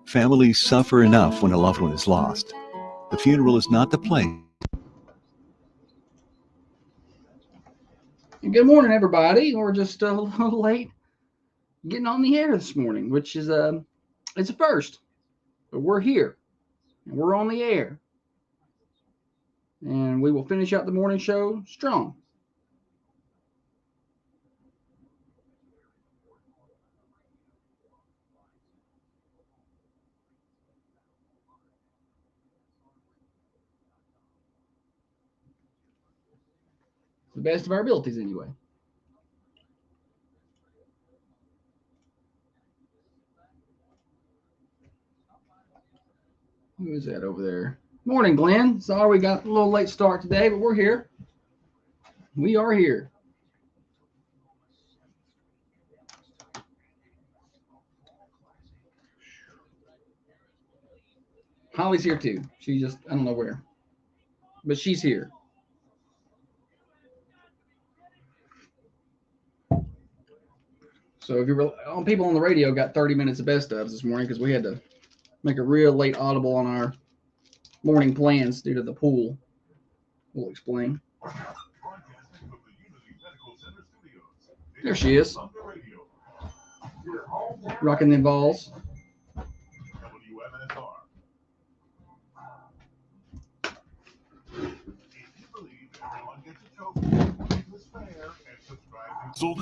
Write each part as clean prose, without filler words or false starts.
Families suffer enough when a loved one is lost. The funeral is not the place. Good morning, everybody. We're just a little late getting on the air this morning, which is it's a first. But we're here, and we're on the air, and we will finish out the morning show strong. The best of our abilities, anyway. Who is that over there? Morning, Glenn. Sorry we got a little late start today, but we're here. We are here. Holly's here too. She just, I don't know where, but she's here. So if you're on, people on the radio got 30 minutes of best ofs this morning because we had to make a real late audible on our morning plans due to the pool. We'll explain. There she is. Rocking them balls.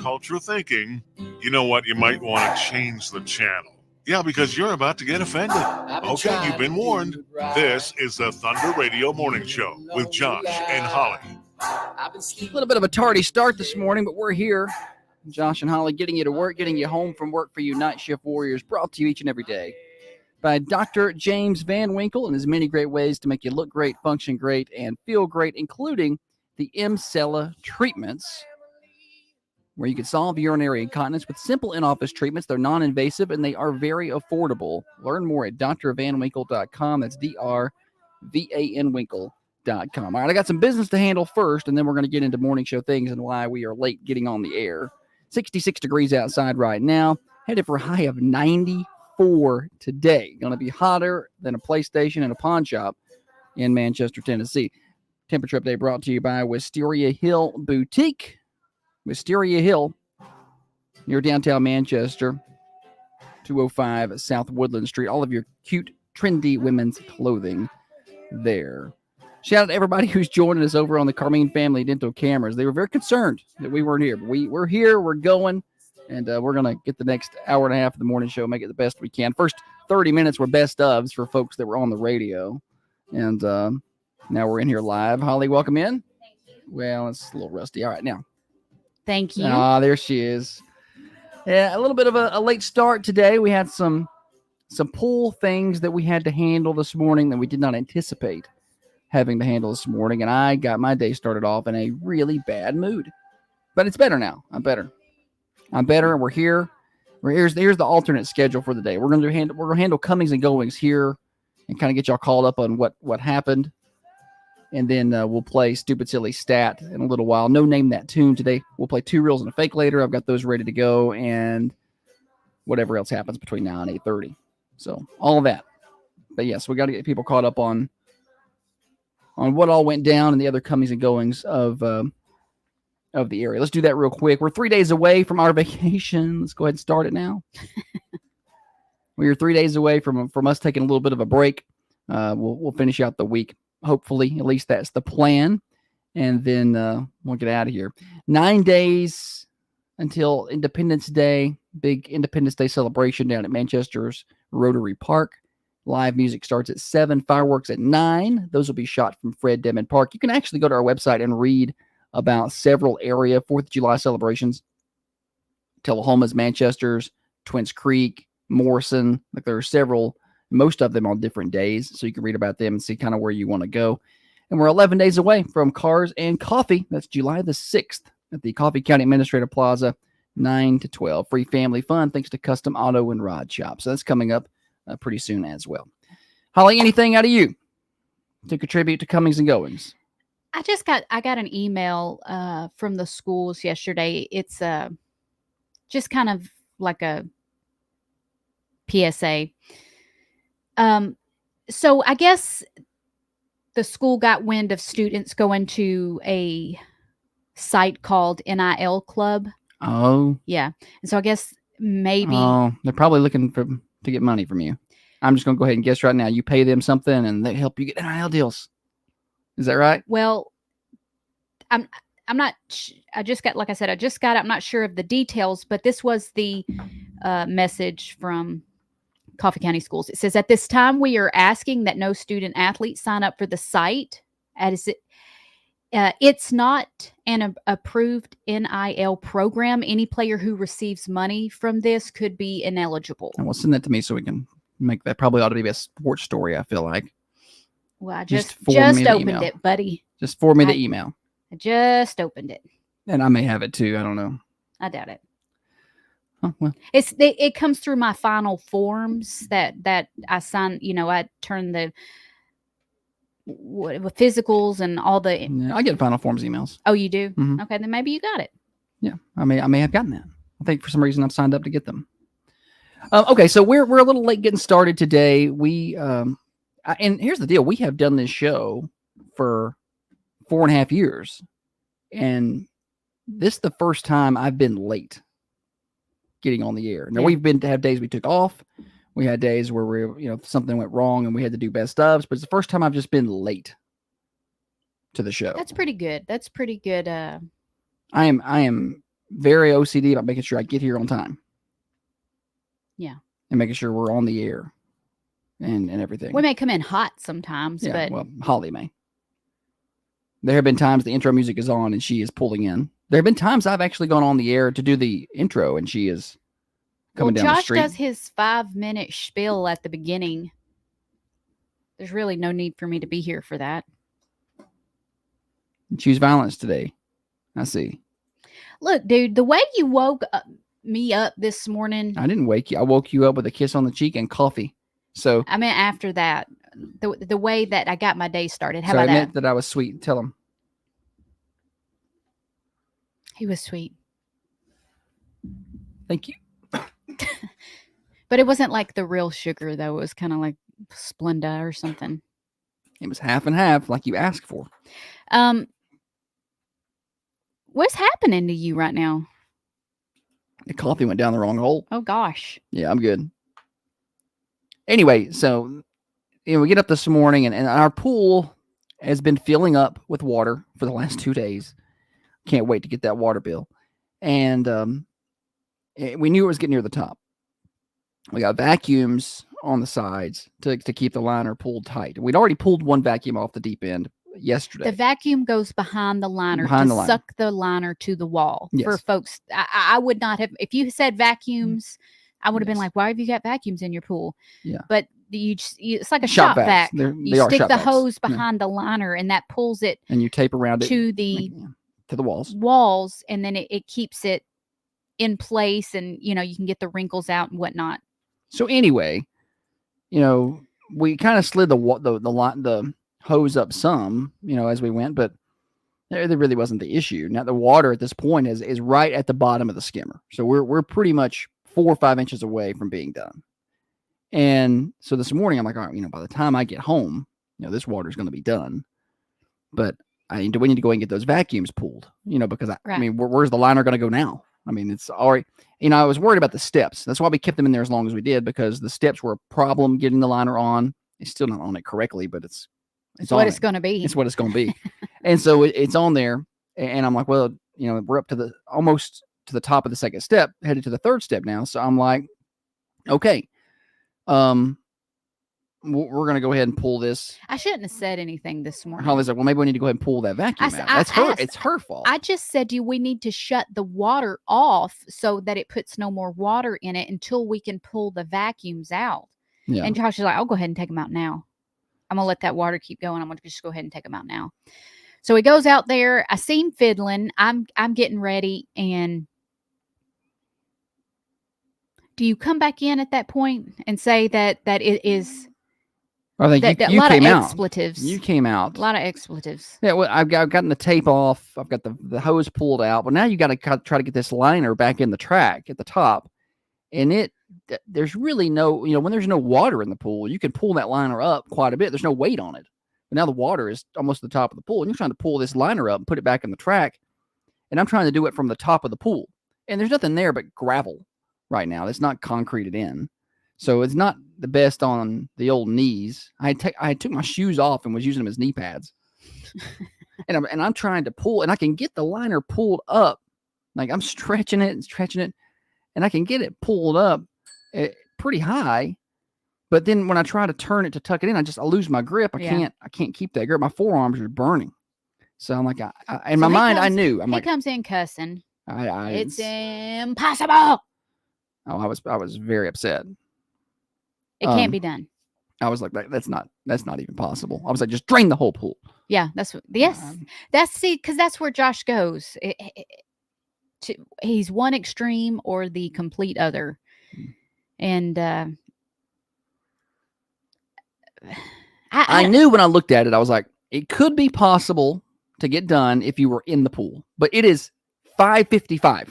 Culture thinking, you know what, you might want to change the channel. Yeah, because you're about to get offended. Okay, you've been warned. This is the Thunder Radio Morning Show with Josh and Holly. A little bit of a tardy start this morning, but we're here. Josh and Holly getting you to work, getting you home from work for you night shift warriors, brought to you each and every day by Dr. James Van Winkle and his many great ways to make you look great, function great, and feel great, including the Emcella treatments, where you can solve urinary incontinence with simple in-office treatments. They're non-invasive, and they are very affordable. Learn more at drvanwinkle.com. That's drvanwinkle.com. All right, I got some business to handle first, and then we're going to get into morning show things and why we are late getting on the air. 66 degrees outside right now. Headed for a high of 94 today. Going to be hotter than a PlayStation and a pawn shop in Manchester, Tennessee. Temperature update brought to you by Wisteria Hill Boutique. Wisteria Hill, near downtown Manchester, 205 South Woodland Street. All of your cute, trendy women's clothing there. Shout out to everybody who's joining us over on the Carmine Family Dental Cameras. They were very concerned that we weren't here. But we're here, we're going, and we're going to get the next hour and a half of the morning show, make it the best we can. First 30 minutes were best ofs for folks that were on the radio. And now we're in here live. Holly, welcome in. Thank you. Well, it's a little rusty. All right, now. Thank you. Ah, there she is. Yeah, a little bit of a late start today. We had some pool things that we had to handle this morning that we did not anticipate having to handle this morning, and I got my day started off in a really bad mood. But it's better now. I'm better, and we're here. Here's the alternate schedule for the day. We're gonna handle comings and goings here, and kind of get y'all caught up on what happened. And then we'll play Stupid Silly Stat in a little while. No Name That Tune today. We'll play Two Reels and a Fake later. I've got those ready to go. And whatever else happens between now and 8:30. So all of that. But yes, we got to get people caught up on what all went down and the other comings and goings of the area. Let's do that real quick. We're 3 days away from our vacation. Let's go ahead and start it now. We are 3 days away from us taking a little bit of a break. We'll finish out the week. Hopefully, at least that's the plan. And then we'll get out of here. 9 days until Independence Day. Big Independence Day celebration down at Manchester's Rotary Park. Live music starts at 7. Fireworks at 9. Those will be shot from Fred Denman Park. You can actually go to our website and read about several area 4th of July celebrations. Tullahoma's, Manchester's, Twins Creek, Morrison. Like there are several. Most of them on different days, so you can read about them and see kind of where you want to go. And we're 11 days away from Cars and Coffee. That's July the 6th at the Coffee County Administrative Plaza, 9 to 12. Free family fun thanks to Custom Auto and Rod Shop. So that's coming up pretty soon as well. Holly, anything out of you to contribute to comings and goings? I got an email from the schools yesterday. It's just kind of like a PSA. So I guess the school got wind of students going to a site called NIL Club. Oh, Yeah. And so I guess maybe. oh, they're probably looking to get money from you. I'm just going to go ahead and guess right now. You pay them something and they help you get NIL deals. Is that right? Well, I'm not. I just got, like I said, I just got it. I'm not sure of the details, but this was the message from Coffee County Schools. It says, at this time, we are asking that no student athlete sign up for the site. It's not an approved NIL program. Any player who receives money from this could be ineligible. And well, send that to me so we can make that. Probably ought to be a sports story, I feel like. Well, I just forward me the opened email. it, buddy. Just forward me the email. I just opened it. And I may have it too. I don't know. I doubt it. Oh, well. It comes through my final forms that I sign. I turn the physicals and all the. Yeah, I get final forms emails. Oh, you do? Mm-hmm. Okay, then maybe you got it. Yeah, I may have gotten that. I think for some reason I've signed up to get them. Okay, so we're a little late getting started today. We and here's the deal: we have done this show for 4.5 years, and this is the first time I've been late getting on the air. Now we've been to have days we took off. We had days where something went wrong and we had to do best ofs, but it's the first time I've just been late to the show. That's pretty good. That's pretty good. I am very OCD about making sure I get here on time. Yeah. And making sure we're on the air and everything. We may come in hot sometimes, but well, Holly may. There have been times the intro music is on and she is pulling in. There have been times I've actually gone on the air to do the intro and she is coming down the street. Josh does his 5-minute spiel at the beginning. There's really no need for me to be here for that. Choose violence today. I see. Look, dude, the way you woke me up this morning. I didn't wake you. I woke you up with a kiss on the cheek and coffee. So I mean, after that, the way that I got my day started. How so about I meant that I was sweet. Tell him. He was sweet. Thank you. But it wasn't like the real sugar, though. It was kind of like Splenda or something. It was half and half, like you asked for. What's happening to you right now? The coffee went down the wrong hole. Oh, gosh. Yeah, I'm good. Anyway, so we get up this morning, and our pool has been filling up with water for the last 2 days. Can't wait to get that water bill. And we knew it was getting near the top. We got vacuums on the sides to keep the liner pulled tight. We'd already pulled one vacuum off the deep end yesterday. The vacuum goes behind the liner suck the liner to the wall. Yes. For folks, I would not have, if you said vacuums, I would have been like, why have you got vacuums in your pool? Yeah. But it's like a shop vac. You stick the hose behind the liner and that pulls it. And you tape around it to the walls. And then it keeps it in place and, you can get the wrinkles out and whatnot. So anyway, we kind of slid the hose up some, as we went, but there really wasn't the issue. Now the water at this point is right at the bottom of the skimmer. So we're pretty much 4 or 5 inches away from being done. And so this morning I'm like, all right, by the time I get home, this water is going to be done. But do we need to go and get those vacuums pulled? Because I mean, where's the liner going to go now? I mean, it's already, I was worried about the steps. That's why we kept them in there as long as we did, because the steps were a problem getting the liner on. It's still not on it correctly, but it's what it's going to be. It's what it's going to be. And so it's on there. And I'm like, well, we're up to almost to the top of the second step, headed to the third step now. So I'm like, okay, we're going to go ahead and pull this. I shouldn't have said anything this morning. Holly's like, well, maybe we need to go ahead and pull that vacuum out. It's her fault. I just said, we need to shut the water off so that it puts no more water in it until we can pull the vacuums out. Yeah. And Josh is like, I'll go ahead and take them out now. I'm going to let that water keep going. I'm going to just go ahead and take them out now. So he goes out there. I seen fiddling. I'm getting ready. And do you come back in at that point and say that it is... I think you lot came of out. Expletives. You came out. A lot of expletives. Yeah, well, I've gotten the tape off. I've got the hose pulled out. But now you got to try to get this liner back in the track at the top, and there's really no, when there's no water in the pool, you can pull that liner up quite a bit. There's no weight on it. But now the water is almost at the top of the pool, and you're trying to pull this liner up and put it back in the track. And I'm trying to do it from the top of the pool. And there's nothing there but gravel right now. It's not concreted in. So it's not the best on the old knees. I took my shoes off and was using them as knee pads. and I'm trying to pull, and I can get the liner pulled up. Like I'm stretching it, and I can get it pulled up pretty high. But then when I try to turn it to tuck it in, I lose my grip. I can't keep that grip. My forearms are burning. So I'm like, in my mind, I knew. I'm he like, comes in cussing. It's impossible. Oh, I was very upset. It can't be done. I was like, that's not even possible. I was like, just drain the whole pool. Yeah, that's because that's where Josh goes. He's one extreme or the complete other. And I knew when I looked at it, I was like, it could be possible to get done if you were in the pool, but it is 5:55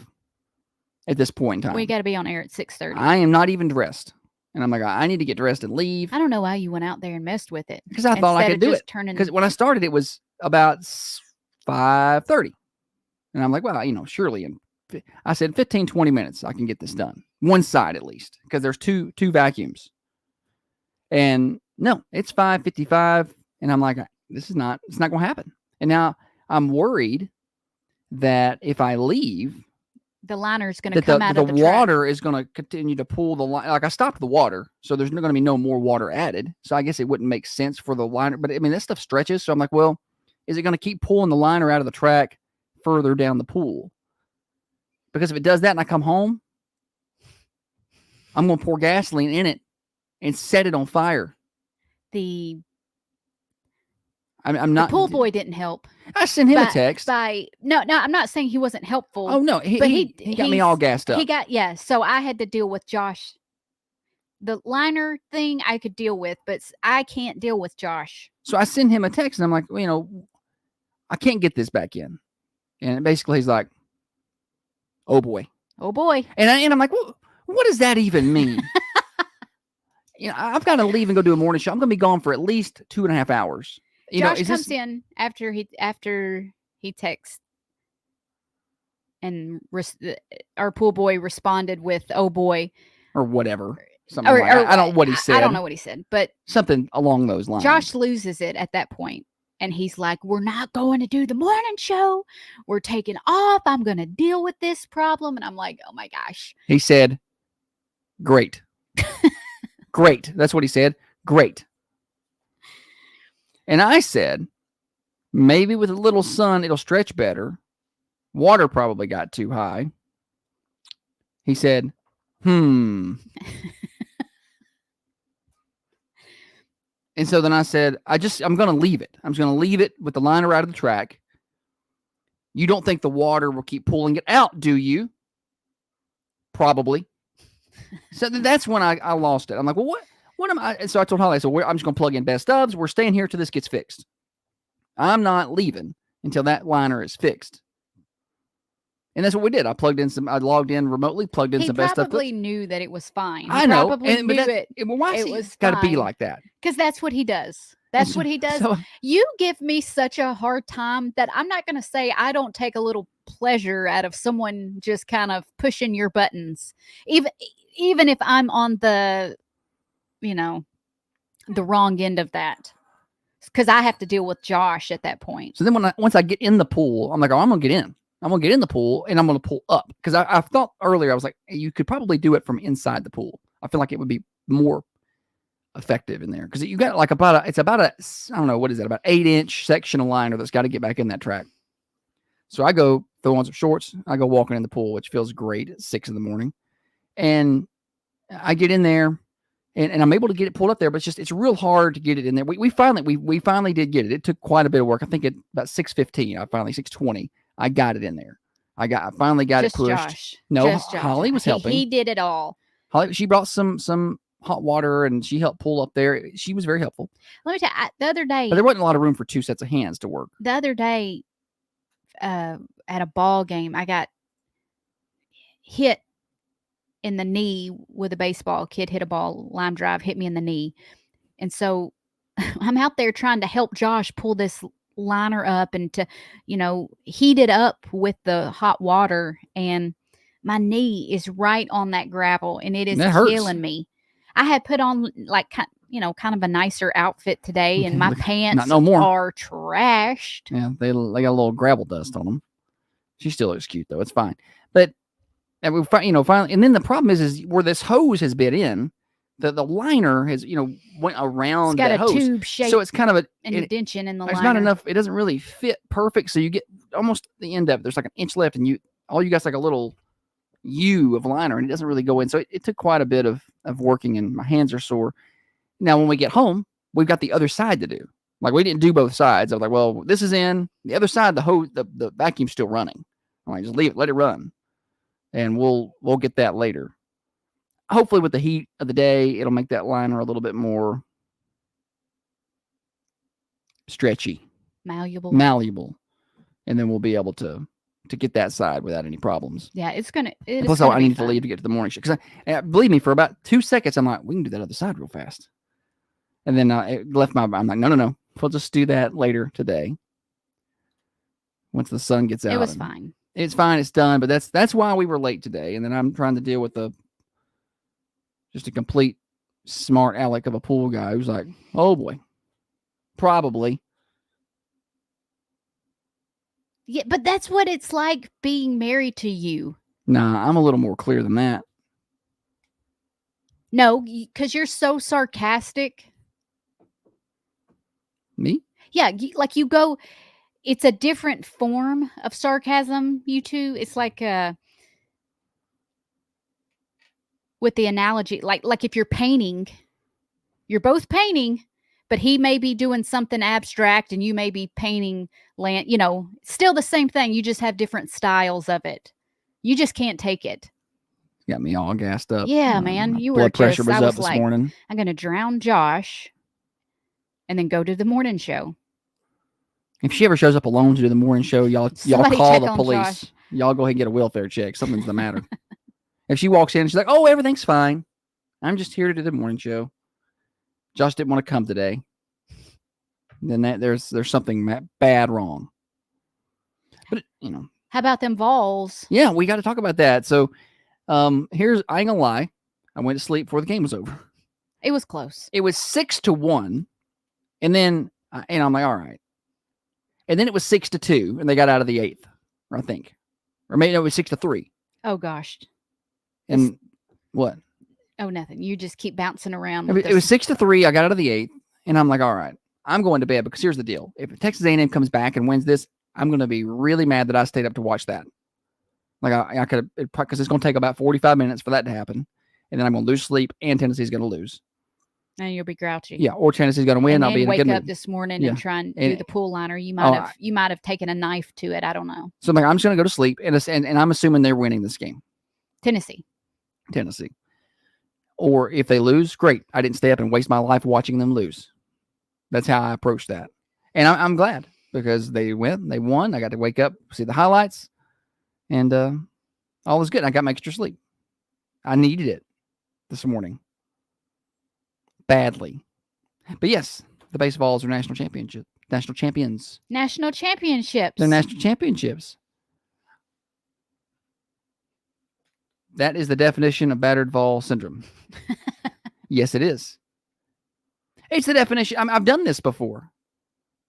at this point in time. We got to be on air at 6:30. I am not even dressed, and I'm like, I need to get dressed and leave. I don't know why you went out there and messed with it because I thought I could do it. Because when I started, it was about 5:30, and I'm like, well, surely I said 15-20 minutes I can get this done, one side at least, because there's two vacuums, and no, it's 5:55, and I'm like, it's not going to happen. And now I'm worried that if I leave, the liner's going to come out of the water is going to continue to pull the line. Like I stopped the water, so there's going to be no more water added. So I guess it wouldn't make sense for the liner. But I mean, that stuff stretches. So I'm like, well, is it going to keep pulling the liner out of the track further down the pool? Because if it does that and I come home, I'm going to pour gasoline in it and set it on fire. I'm not. The pool boy didn't help. I sent him a text. No, I'm not saying he wasn't helpful. Oh no, he got me all gassed up. So I had to deal with Josh. The liner thing I could deal with, but I can't deal with Josh. So I sent him a text, and I'm like, I can't get this back in. And basically, he's like, "Oh boy, and I'm like, well, what does that even mean? I've got to leave and go do a morning show. I'm going to be gone for at least 2.5 hours." Josh comes in after he texts, and our pool boy responded with "oh boy" or whatever, something like that. I don't know what he said. I don't know what he said, but something along those lines. Josh loses it at that point, and he's like, "We're not going to do the morning show. We're taking off. I'm going to deal with this problem." And I'm like, "Oh my gosh!" He said, "Great, great." That's what he said. Great. And I said, maybe with a little sun, it'll stretch better. Water probably got too high. He said, And so then I said, I'm going to leave it. I'm just going to leave it with the liner out of the track. You don't think the water will keep pulling it out, do you? Probably. So that's when I lost it. I'm like, well, what am I? So I told Holly, I'm just going to plug in best ofs. We're staying here till this gets fixed. I'm not leaving until that liner is fixed. And that's what we did. I logged in remotely, plugged in some best stuff. He probably knew that it was fine. I know. Probably knew it. Why it was got to be like that? Because that's what he does. That's what he does. So, you give me such a hard time that I'm not going to say I don't take a little pleasure out of someone just kind of pushing your buttons. Even if I'm on the wrong end of that, because I have to deal with Josh at that point. So then once I get in the pool, I'm like, oh, I'm going to get in. I'm going to get in the pool and I'm going to pull up. Because I thought earlier, I was like, hey, you could probably do it from inside the pool. I feel like it would be more effective in there. Because you got like it's about I don't know, what is that? About 8-inch section of liner that's got to get back in that track. So I go throw on some shorts. I go walking in the pool, which feels great at 6 a.m. And I get in there. And I'm able to get it pulled up there, but it's real hard to get it in there. We finally did get it. It took quite a bit of work. I think at about 6:15, 6:20, I got it in there. I finally got it pushed. Josh. No, Just Josh. Holly was helping. He did it all. Holly, she brought some hot water and she helped pull up there. She was very helpful. Let me tell you, the other day, but there wasn't a lot of room for 2 sets of hands to work. The other day, at a ball game, I got hit in the knee with a baseball. Kid hit a ball, line drive, hit me in the knee. And so I'm out there trying to help Josh pull this liner up and to, heat it up with the hot water. And my knee is right on that gravel and it is That hurts. killing me. I had put on like, kind of a nicer outfit today and my pants no more. are trashed. Yeah, they got a little gravel dust on them. She still looks cute though. It's fine. But and we finally, and then the problem is where this hose has been in, the liner has, went around It's got that a hose. tube shape So it's kind of an indention in the there's liner. not enough. It doesn't really fit perfect. So you get almost the end of it. There's like an inch left, and all you got's like a little U of liner, and it doesn't really go in. So it took quite a bit of working, and my hands are sore. Now when we get home, we've got the other side to do. Like we didn't do both sides. I was like, well, this is in the other side. The hose, the vacuum's still running. I'm like, just leave it, let it run, and we'll get that later. Hopefully, with the heat of the day, it'll make that liner a little bit more stretchy, malleable, and then we'll be able to get that side without any problems. Yeah, Plus, I need to leave to get to the morning show because believe me, for about 2 seconds, I'm like, we can do that other side real fast, and then it left my. I'm like, no, we'll just do that later today once the sun gets out. It was fine. It's fine. It's done. But that's why we were late today, and then I'm trying to deal with just a complete smart aleck of a pool guy who's like, oh boy, probably. Yeah, but that's what it's like being married to you. Nah, I'm a little more clear than that. No, because you're so sarcastic. Me? Yeah, like you go, it's a different form of sarcasm, you two. It's like with the analogy, like if you're painting, you're both painting, but he may be doing something abstract and you may be painting land, still the same thing. You just have different styles of it. You just can't take it. Got me all gassed up. Yeah, man. You blood were pressure was I up was this like, morning. I'm going to drown Josh and then go to the morning show. If she ever shows up alone to do the morning show, y'all Somebody call check the on police. Josh. Y'all go ahead and get a welfare check. Something's the matter. If she walks in and she's like, oh, everything's fine. I'm just here to do the morning show. Josh didn't want to come today. Then there's something bad wrong. But How about them Vols? Yeah, we got to talk about that. So I ain't gonna lie. I went to sleep before the game was over. It was close. It was 6-1. And then I'm like, all right. And then it was 6-2, and they got out of the 8th, I think. Or maybe it was 6-3. Oh gosh. And what? Oh, nothing. You just keep bouncing around. It was 6-3. I got out of the 8th, and I'm like, all right, I'm going to bed because here's the deal: if Texas A&M comes back and wins this, I'm going to be really mad that I stayed up to watch that. Like I could, because it's going to take about 45 minutes for that to happen, and then I'm going to lose sleep, and Tennessee's going to lose. And you'll be grouchy. Yeah, or Tennessee's going to win. And I'll be in a wake good up mood. this morning and try and do the pool liner. You might have taken a knife to it. I don't know. So I'm just going to go to sleep, and I'm assuming they're winning this game. Tennessee. Or if they lose, great. I didn't stay up and waste my life watching them lose. That's how I approached that. And I'm glad because they won. I got to wake up, see the highlights, and all was good. I got my extra sleep. I needed it this morning badly. But yes, the baseballs are national champions. National championships. They're national championships. That is the definition of battered Vol syndrome. Yes, it is. It's the definition. I've done this before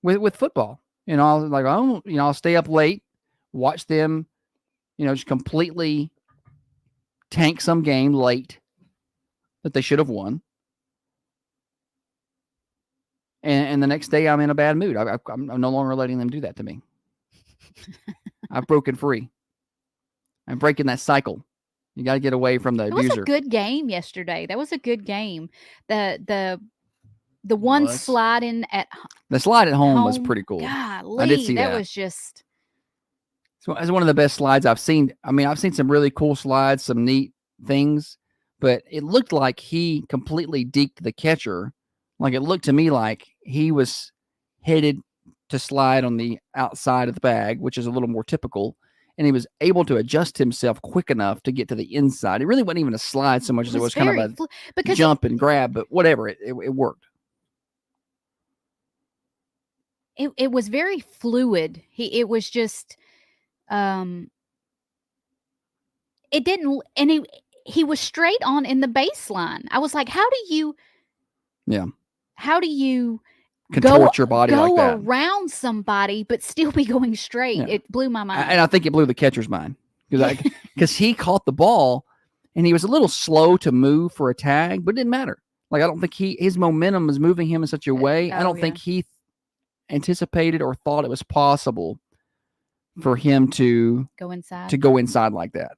with football. I'll stay up late, watch them, just completely tank some game late that they should have won. And the next day I'm in a bad mood. I'm no longer letting them do that to me. I've broken free. I'm breaking that cycle. You got to get away from the abuser. It was a good game yesterday. That was a good game. The one slide in at the slide at home was pretty cool. Golly, I did see that. That was just. So it's one of the best slides I've seen. I mean, I've seen some really cool slides, some neat things, but it looked like he completely deked the catcher. Like it looked to me like he was headed to slide on the outside of the bag, which is a little more typical. and he was able to adjust himself quick enough to get to the inside. It really wasn't even a slide so much as it was kind of a jump and grab, but whatever, it worked. It was very fluid. It was just it didn't, and he was straight on in the baseline. I was like, how do you contort your body like that, around somebody but still be going straight? It blew my mind. And I think it blew the catcher's mind because he caught the ball and he was a little slow to move for a tag, but it didn't matter. Like, I don't think his momentum was moving him in such a way. I don't think he anticipated or thought it was possible for him to go inside like that.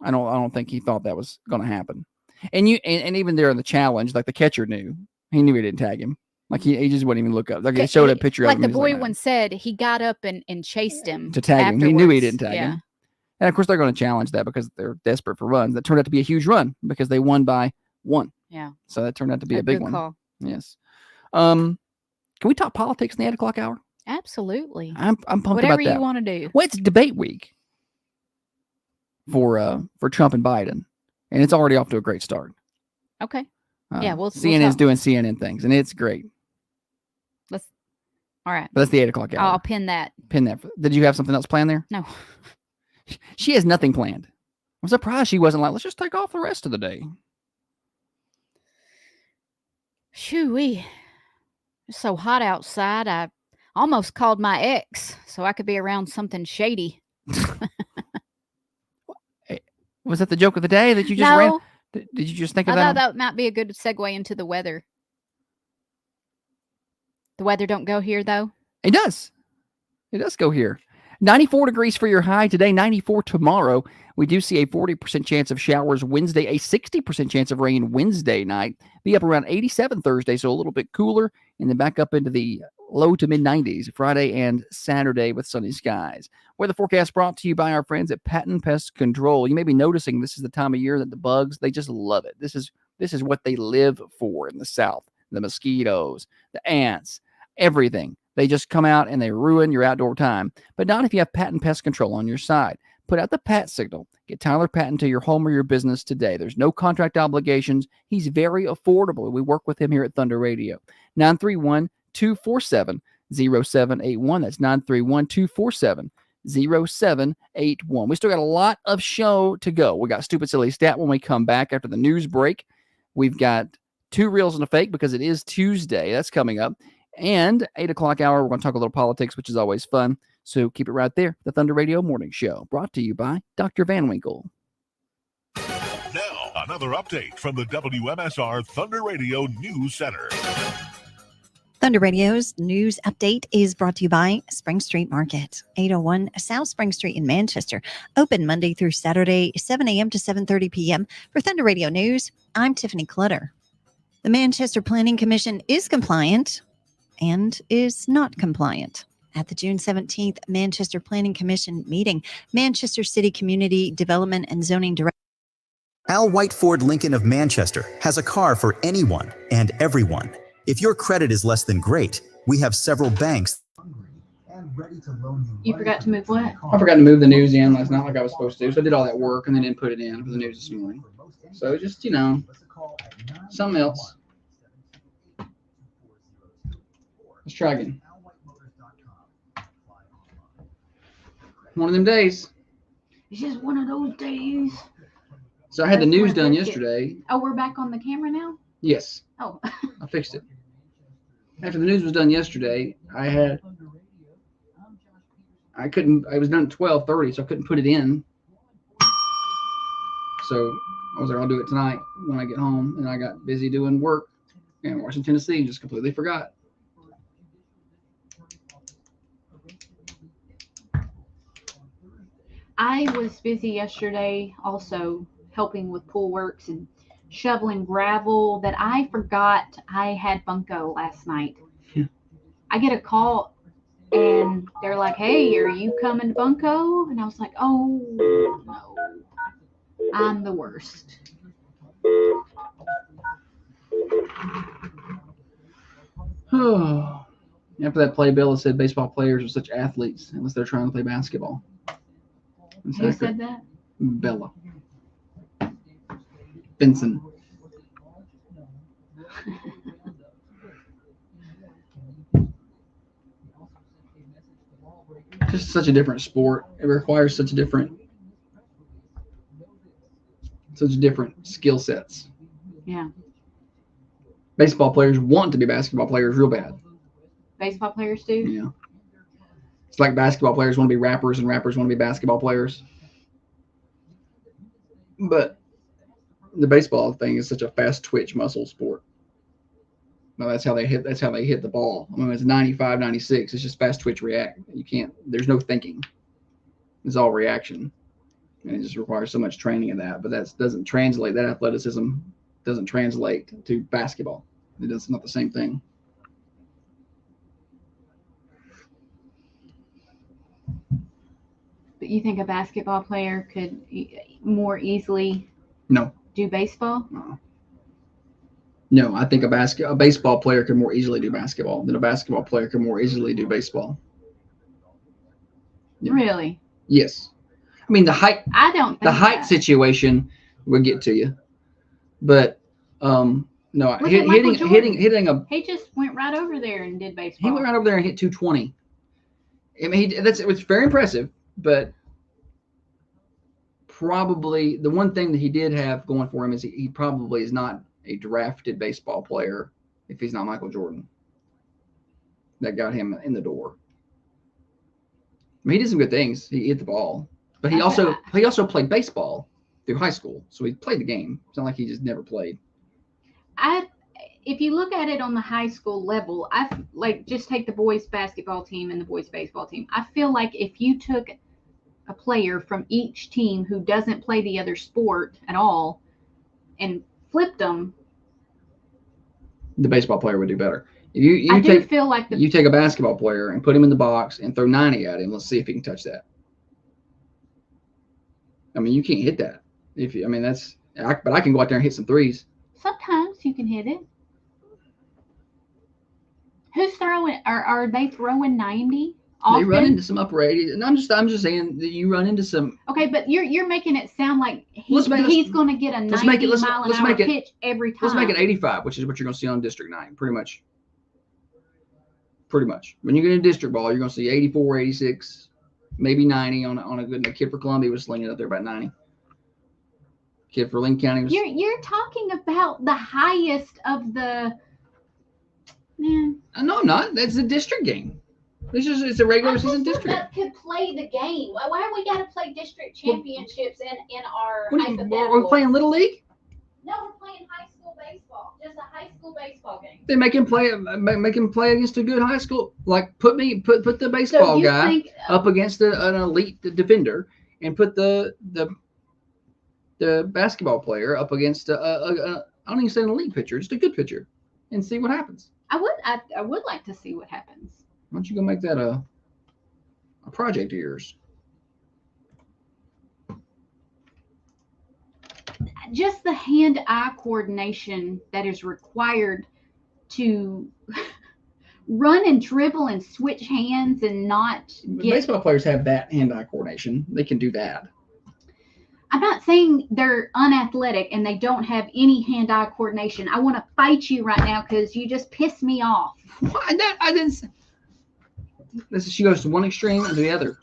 I don't think he thought that was going to happen. And even there in the challenge, like the catcher knew. He knew he didn't tag him. Like he just wouldn't even look up. Like he showed a picture of him. Like the boy once said, he got up and chased him to tag him. He knew he didn't tag him. And of course they're going to challenge that because they're desperate for runs. That turned out to be a huge run because they won by 1. Yeah. So that turned out to be a big one. Call. Yes. Can we talk politics in the 8 o'clock hour? Absolutely. I'm pumped about that. Whatever you want to do. Well, it's debate week for Trump and Biden, and it's already off to a great start. Okay. We'll CNN's doing CNN things, and it's great. All right. But that's the 8 o'clock hour. I'll pin that. Did you have something else planned there? No. She has nothing planned. I'm surprised she wasn't like, let's just take off the rest of the day. Shoo-wee. It's so hot outside. I almost called my ex so I could be around something shady. Was that the joke of the day that you just ran? Did you just think of that? I thought that might be a good segue into the weather. The weather don't go here, though? It does. It does go here. 94 degrees for your high today, 94 tomorrow. We do see a 40% chance of showers Wednesday, a 60% chance of rain Wednesday night. Be up around 87 Thursday, so a little bit cooler, and then back up into the low to mid-90s Friday and Saturday with sunny skies. Weather forecast brought to you by our friends at Patton Pest Control. You may be noticing this is the time of year that the bugs, they just love it. This is what they live for in the South. The mosquitoes, the ants, everything. They just come out and they ruin your outdoor time. But not if you have Patton Pest Control on your side. Put out the Pat signal. Get Tyler Patton to your home or your business today. There's no contract obligations. He's very affordable. We work with him here at Thunder Radio. 931-247-0781. That's 931-247-0781. We still got a lot of show to go. We got Stupid Silly Stat when we come back after the news break. We've got 2 reels and a fake because it is Tuesday. That's coming up. And 8 o'clock hour, we're going to talk a little politics, which is always fun. So keep it right there. The Thunder Radio Morning Show, brought to you by Dr. Van Winkle. Now, another update from the WMSR Thunder Radio News Center. Thunder Radio's news update is brought to you by Spring Street Market, 801 South Spring Street in Manchester. Open Monday through Saturday, 7 a.m. to 7:30 p.m. For Thunder Radio News, I'm Tiffany Clutter. The Manchester Planning Commission is compliant and is not compliant. At the June 17th Manchester Planning Commission meeting, Manchester City Community Development and Zoning Director Al White Ford Lincoln of Manchester has a car for anyone and everyone. If your credit is less than great, we have several banks. You forgot to move what? I forgot to move the news in last night like I was supposed to. So I did all that work and then didn't put it in for the news this morning. So just, something else. Let's try again. One of them days. It's just one of those days. So I had the news done yesterday. Oh, we're back on the camera now? Yes. Oh. I fixed it. After the news was done yesterday, it was done at 12:30, so I couldn't put it in. So I was like, I'll do it tonight when I get home. And I got busy doing work in Washington, Tennessee, and just completely forgot. I was busy yesterday also helping with pool works and shoveling gravel that I forgot I had bunco last night. Yeah. I get a call and they're like, hey, are you coming to bunco? And I was like, oh, no. I'm the worst. After that playbill, it said baseball players are such athletes unless they're trying to play basketball. That's Who accurate. said that? Bella. Benson. Just such a different sport. It requires such different skill sets. Yeah. Baseball players want to be basketball players real bad. Baseball players do? Yeah. It's like basketball players want to be rappers and rappers want to be basketball players. But the baseball thing is such a fast twitch muscle sport. No, that's how they hit the ball. I mean, it's 95, 96. It's just fast twitch react. There's no thinking. It's all reaction. And it just requires so much training in that. But that doesn't translate. That athleticism doesn't translate to basketball. It's not the same thing. But you think a basketball player could more easily No. do baseball? No, I think a baseball player can more easily do basketball than a basketball player can more easily do baseball. Yeah. Really? Yes. I mean, the height situation will get to you. But no, Look at hitting Michael Jordan. a He just went right over there and did baseball. he went right over there and hit 220. I mean, it was very impressive, but probably the one thing that he did have going for him is he probably is not a drafted baseball player if he's not Michael Jordan. That got him in the door. I mean, he did some good things. He hit the ball, but he also played baseball through high school, so he played the game. It's not like he just never played. If you look at it on the high school level, just take the boys basketball team and the boys baseball team. I feel like if you took a player from each team who doesn't play the other sport at all and flipped them, the baseball player would do better. If you take a basketball player and put him in the box and throw 90 at him, let's see if he can touch that. I mean, you can't hit that. But I can go out there and hit some threes. Sometimes you can hit it. Who's throwing? Are they throwing 90? Often? They run into some upper 80s, and I'm just saying that you run into some. Okay, but you're making it sound like he's going to get a 90 mile an hour pitch every time. Let's make it 85, which is what you're going to see on District 9, pretty much. When you get into district ball, you're going to see 84, 86, maybe 90 on a good. The kid for Columbia was slinging up there about 90. Kid for Lincoln County was. You're talking about the highest of the. Man. No, I'm not. That's a district game. It's a regular season district. That could play the game. Why have we got to play district championships in our hypothetical? We're playing Little League? No, we're playing high school baseball. Just a high school baseball game. They make him play against a good high school. Like put the baseball guy up against an elite defender, and put the basketball player up against I don't even say an elite pitcher, just a good pitcher, and see what happens. I would like to see what happens. Why don't you go make that a project of yours? Just the hand-eye coordination that is required to run and dribble and switch hands and not get... Baseball players have that hand-eye coordination. They can do that. I'm not saying they're unathletic and they don't have any hand-eye coordination. I want to fight you right now because you just pissed me off. Why? I didn't... She goes to one extreme and to the other.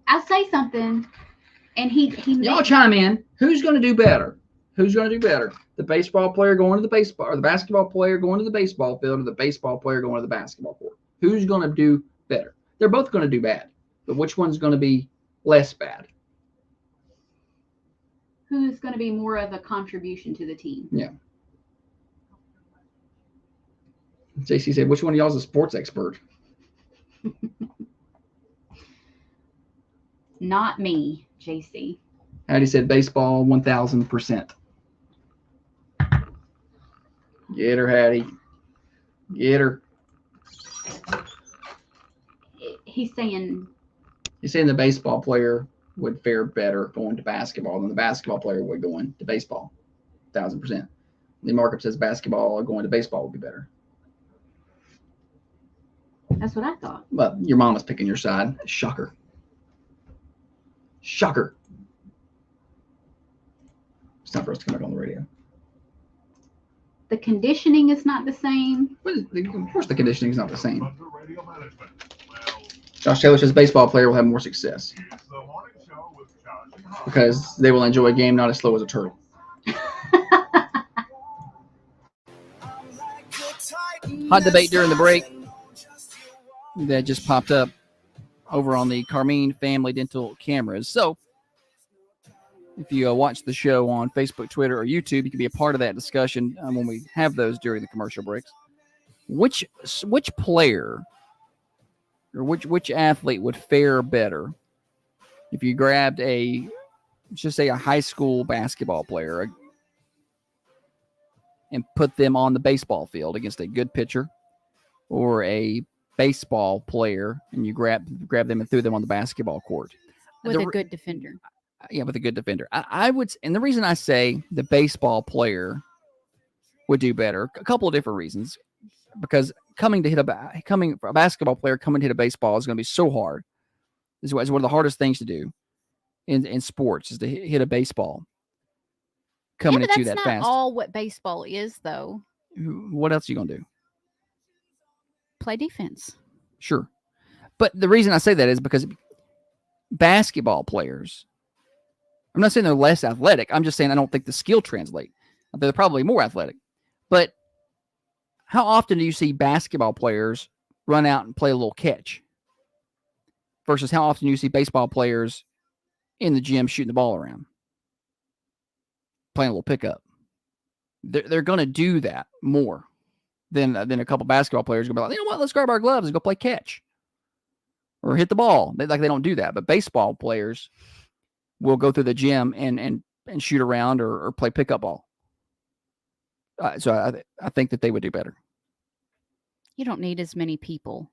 I'll say something, and he y'all chime in. Who's going to do better? The baseball player going to the baseball, or the basketball player going to the baseball field, or the baseball player going to the basketball court? Who's going to do better? They're both going to do bad, but which one's going to be less bad? Who's going to be more of a contribution to the team? Yeah. JC said, which one of y'all is a sports expert? Not me, JC. Hattie said baseball 1,000%. Get her, Hattie. Get her. He's saying the baseball player would fare better going to basketball than the basketball player would going to baseball. 1,000%. The markup says basketball going to baseball would be better. That's what I thought. But your mom was picking your side. Shocker. Shocker. It's time for us to come back on the radio. The conditioning is not the same. Of course, the conditioning is not the same. Thunder Radio Management. Well, Josh Taylor says baseball player will have more success it's the morning show with Josh and Holly. because they will enjoy a game not as slow as a turtle. Hot debate during the break that just popped up over on the Carmine Family Dental cameras. So if you watch the show on Facebook, Twitter, or YouTube, you can be a part of that discussion when we have those during the commercial breaks. Which player or which athlete would fare better if you grabbed let's just say a high school basketball player and put them on the baseball field against a good pitcher, or a baseball player and you grab them and threw them on the basketball court With a good defender. Yeah, with a good defender. I would, and the reason I say the baseball player would do better, a couple of different reasons, because a basketball player coming to hit a baseball is going to be so hard. This is one of the hardest things to do in sports, is to hit a baseball coming at you that That's fast. not all what baseball is, though. What else are you going to do? Play defense. Sure. But the reason I say that is because basketball players, I'm not saying they're less athletic. I'm just saying I don't think the skill translate. They're probably more athletic. But how often do you see basketball players run out and play a little catch versus how often do you see baseball players in the gym shooting the ball around, playing a little pickup? They're going to do that more than a couple basketball players going to be like, you know what, let's grab our gloves and go play catch or hit the ball. They don't do that. But baseball players will go through the gym and shoot around or play pickup ball. So I think that they would do better. You don't need as many people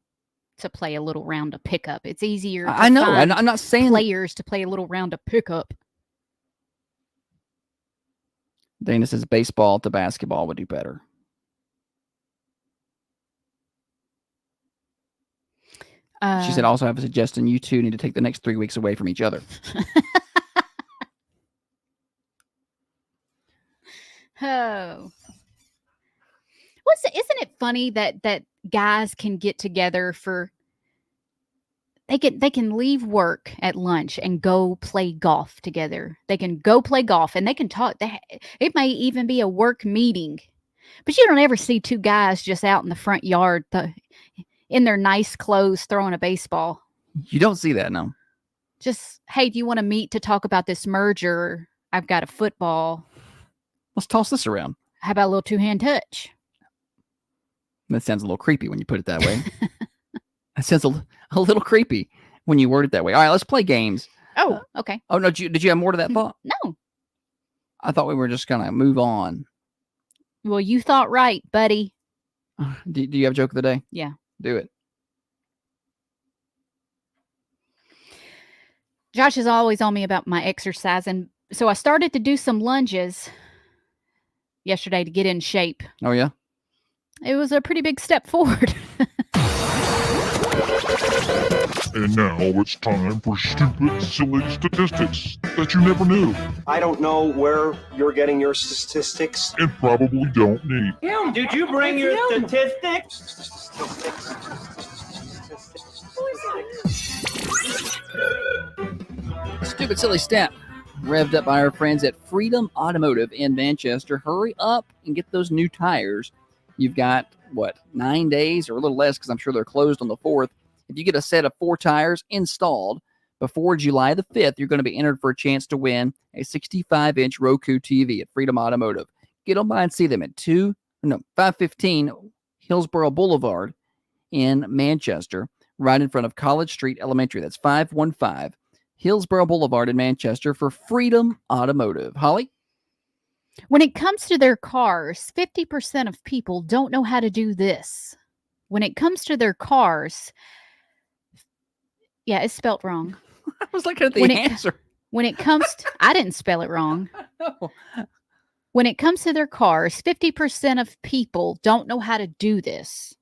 to play a little round of pickup. It's easier. To I know. find I'm not saying players to play a little round of pickup. Dana says baseball to basketball would do better. She said, also have a suggestion. You two need to take the next 3 weeks away from each other. Oh. Isn't it funny that guys can get together they can leave work at lunch and go play golf together. They can go play golf and they can talk. It may even be a work meeting. But you don't ever see two guys just out in the front yard in their nice clothes throwing a baseball. You don't see that, no. Just, hey, do you want to meet to talk about this merger? I've got a football. Let's toss this around. How about a little two-hand touch? That sounds a little creepy when you put it that way. That sounds a little creepy when you word it that way. All right, let's play games. Oh, okay. Oh, no, did you have more to that thought? No. I thought we were just going to move on. Well, you thought right, buddy. Do you have a joke of the day? Yeah. Do it. Josh is always on me about my exercise, and so I started to do some lunges yesterday to get in shape. Oh, yeah? It was a pretty big step forward. And now it's time for stupid, silly statistics that you never knew I don't know where you're getting your statistics. and probably don't need. Kim, did you bring your statistics? Stupid Silly Step, revved up by our friends at Freedom Automotive in Manchester. Hurry up and get those new tires. You've got, 9 days or a little less, because I'm sure they're closed on the 4th. If you get a set of 4 tires installed before July the 5th, you're going to be entered for a chance to win a 65-inch Roku TV at Freedom Automotive. Get on by and see them at 515 Hillsborough Boulevard in Manchester, right in front of College Street Elementary. That's 515 Hillsborough Boulevard in Manchester for Freedom Automotive. Holly? When it comes to their cars, 50% of people don't know how to do this. When it comes to their cars, yeah, it's spelled wrong. I was looking at the answer. When it comes to, I didn't spell it wrong. No. When it comes to their cars, 50% of people don't know how to do this.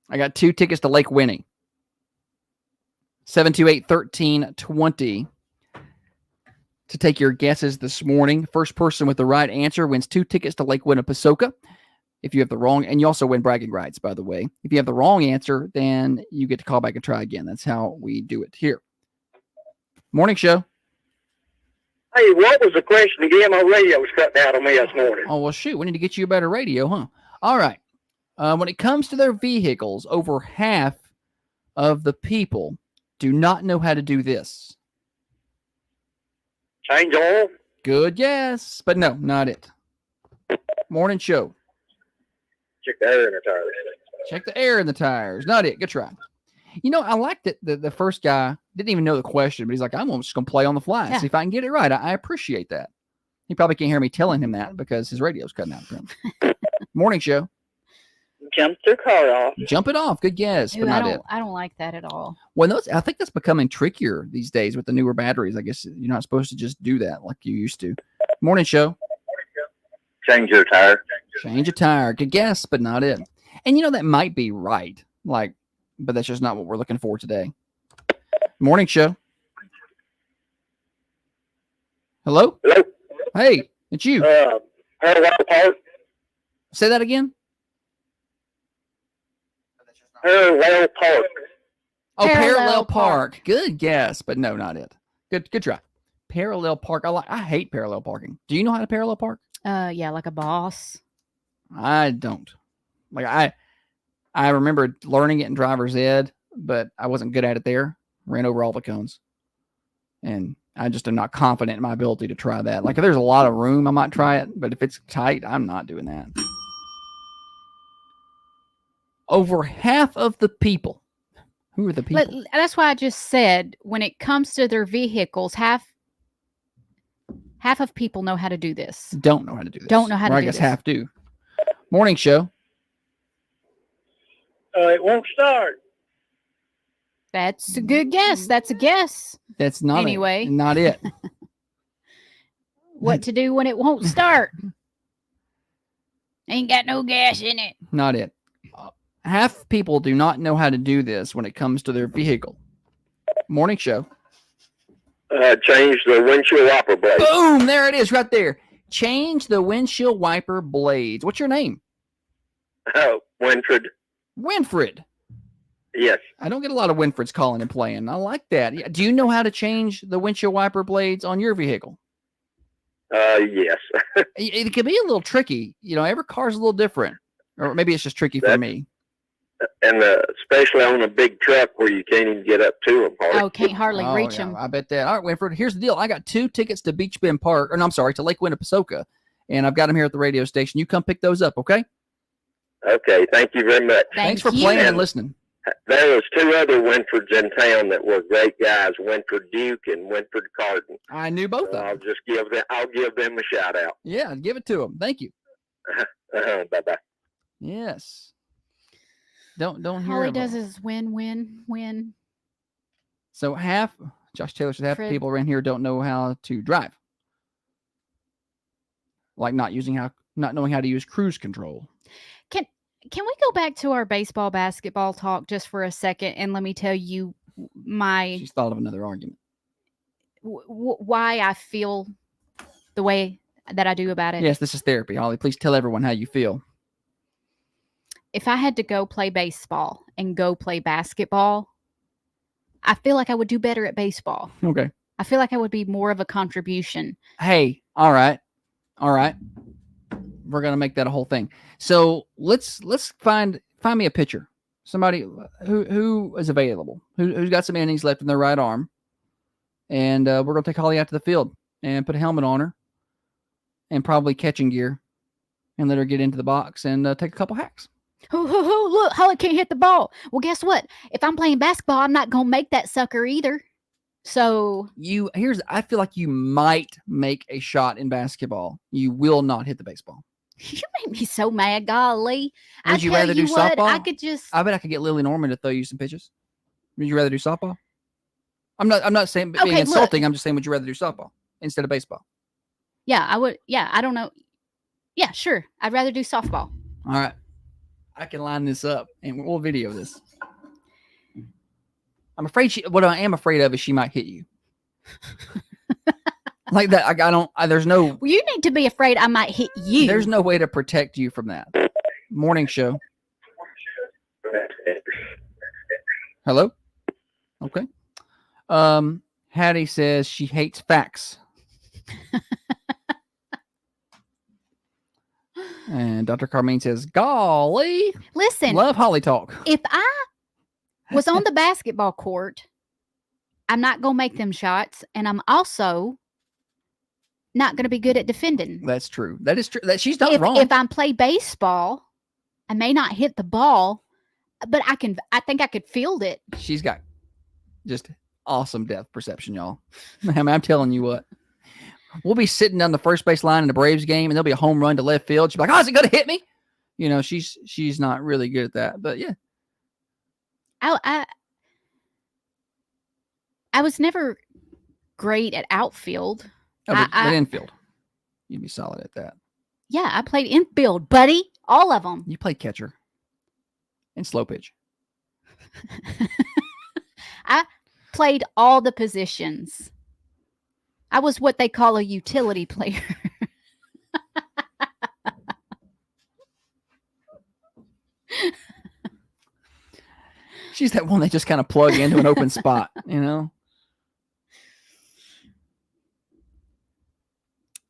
I got 2 tickets to Lake Winnie. 728-1320. to take your guesses this morning. First person with the right answer wins 2 tickets to Lake Winnipesaukee. If you have the wrong, and you also win bragging rights, by the way. If you have the wrong answer, then you get to call back and try again. That's how we do it here. Morning show. Hey, what was the question again? My radio was cutting out on me this morning. Oh, well, shoot. We need to get you a better radio, huh? All right. When it comes to their vehicles, over half of the people do not know how to do this. Change oil? Good guess, but no, not it. Morning show. Check the air in the tires. Check the air in the tires. Not it. Good try. You know, I liked it. The first guy didn't even know the question, but he's like, I'm just going to play on the fly and see if I can get it right. I appreciate that. He probably can't hear me telling him that because his radio's cutting out for him. Morning show. Jump their car off. Jump it off. Good guess, Ooh, but not it. I don't like that at all. Well, I think that's becoming trickier these days with the newer batteries. I guess you're not supposed to just do that like you used to. Morning show. Change your tire. Change a tire. Good guess, but not it. And you know, that might be right. But that's just not what we're looking for today. Morning show. Hello? Hello? Hey, it's you. Parallel park. Say that again. Parallel park. Oh, Parallel parallel park. park. Good guess, but no, not it. Good try. Parallel park. I hate parallel parking. Do you know how to parallel park? Yeah, like a boss. I don't. I remember learning it in driver's ed, but I wasn't good at it there. Ran over all the cones. And I just am not confident in my ability to try that. Like, if there's a lot of room, I might try it, but if it's tight, I'm not doing that. Over half of the people. Who are the people? That's why I just said when it comes to their vehicles, half of people know how to do this. Don't know how to do this. Don't know how to Or do I guess this. half do. Morning show. It won't start. That's a good guess. That's a guess. That's not Anyway. not it. What to do when it won't start? Ain't got no gas in it. Not it. Half people do not know how to do this when it comes to their vehicle. Morning show. Change the windshield wiper blade. Boom! There it is right there. Change the windshield wiper blades. What's your name? Winfred. Winfred. Yes. I don't get a lot of Winfreds calling and playing. I like that. Yeah, do you know how to change the windshield wiper blades on your vehicle? Yes. It can be a little tricky. You know, every car's a little different. Or maybe it's just tricky for me. And especially on a big truck where you can't even get up to them. Oh, can't hardly reach them. I bet that. All right, Winfred, here's the deal. I got 2 tickets to Beach Bend Park. Or no, I'm sorry, to Lake Winnipesaukee. And I've got them here at the radio station. You come pick those up, okay? Okay. Thank you very much. Thanks for you. playing and listening. There was 2 other Winfords in town that were great guys, Winford Duke and Winford Carden. I knew both of them. I'll give them a shout out. Yeah, give it to them. Thank you. Bye bye. Yes. Don't hear All he about does it. is win. So Josh Taylor said half the Fred. people around here don't know how to drive. Like not knowing how to use cruise control. Can we go back to our baseball, basketball talk just for a second? And let me tell you She's thought of another argument. why I feel the way that I do about it. Yes, this is therapy, Holly. Please tell everyone how you feel. If I had to go play baseball and go play basketball, I feel like I would do better at baseball. Okay. I feel like I would be more of a contribution. Hey, all right. We're gonna make that a whole thing. So let's find me a pitcher, somebody who is available, who's got some innings left in their right arm, and we're gonna take Holly out to the field and put a helmet on her, and probably catching gear, and let her get into the box and take a couple hacks. Look, Holly can't hit the ball. Well, guess what? If I'm playing basketball, I'm not gonna make that sucker either. So I feel like you might make a shot in basketball. You will not hit the baseball. you make me so mad, golly. Would you rather do softball? I could just. I bet I could get Lily Norman to throw you some pitches. Would you rather do softball? I'm not saying being Okay, insulting. look. I'm just saying, would you rather do softball instead of baseball? Yeah, I would. Yeah, I don't know. Yeah, sure. I'd rather do softball. All right. I can line this up and we'll video this. I'm afraid what I am afraid of is she might hit you. Like that. I don't. There's no. Well, you need to be afraid I might hit you. There's no way to protect you from that. Morning show. Hello. Okay. Hattie says she hates facts. And Dr. Carmine says, golly. Listen, Love Holly talk. if I was on the basketball court, I'm not going to make them shots. And I'm also not going to be good at defending. That's true. That is true. That she's not if, wrong. If I play baseball, I may not hit the ball, but I think I could field it. She's got just awesome depth perception, y'all. I mean, I'm telling you what. We'll be sitting down the first base line in the Braves game, and there'll be a home run to left field. She'll be like, "Oh, is it going to hit me?" You know, she's not really good at that, but yeah. I was never great at outfield. Oh, but at infield, you'd be solid at that. Yeah, I played infield, buddy. All of them. You played catcher and slow pitch. I played all the positions. I was what they call a utility player. She's that one they just kind of plug into an open spot, you know?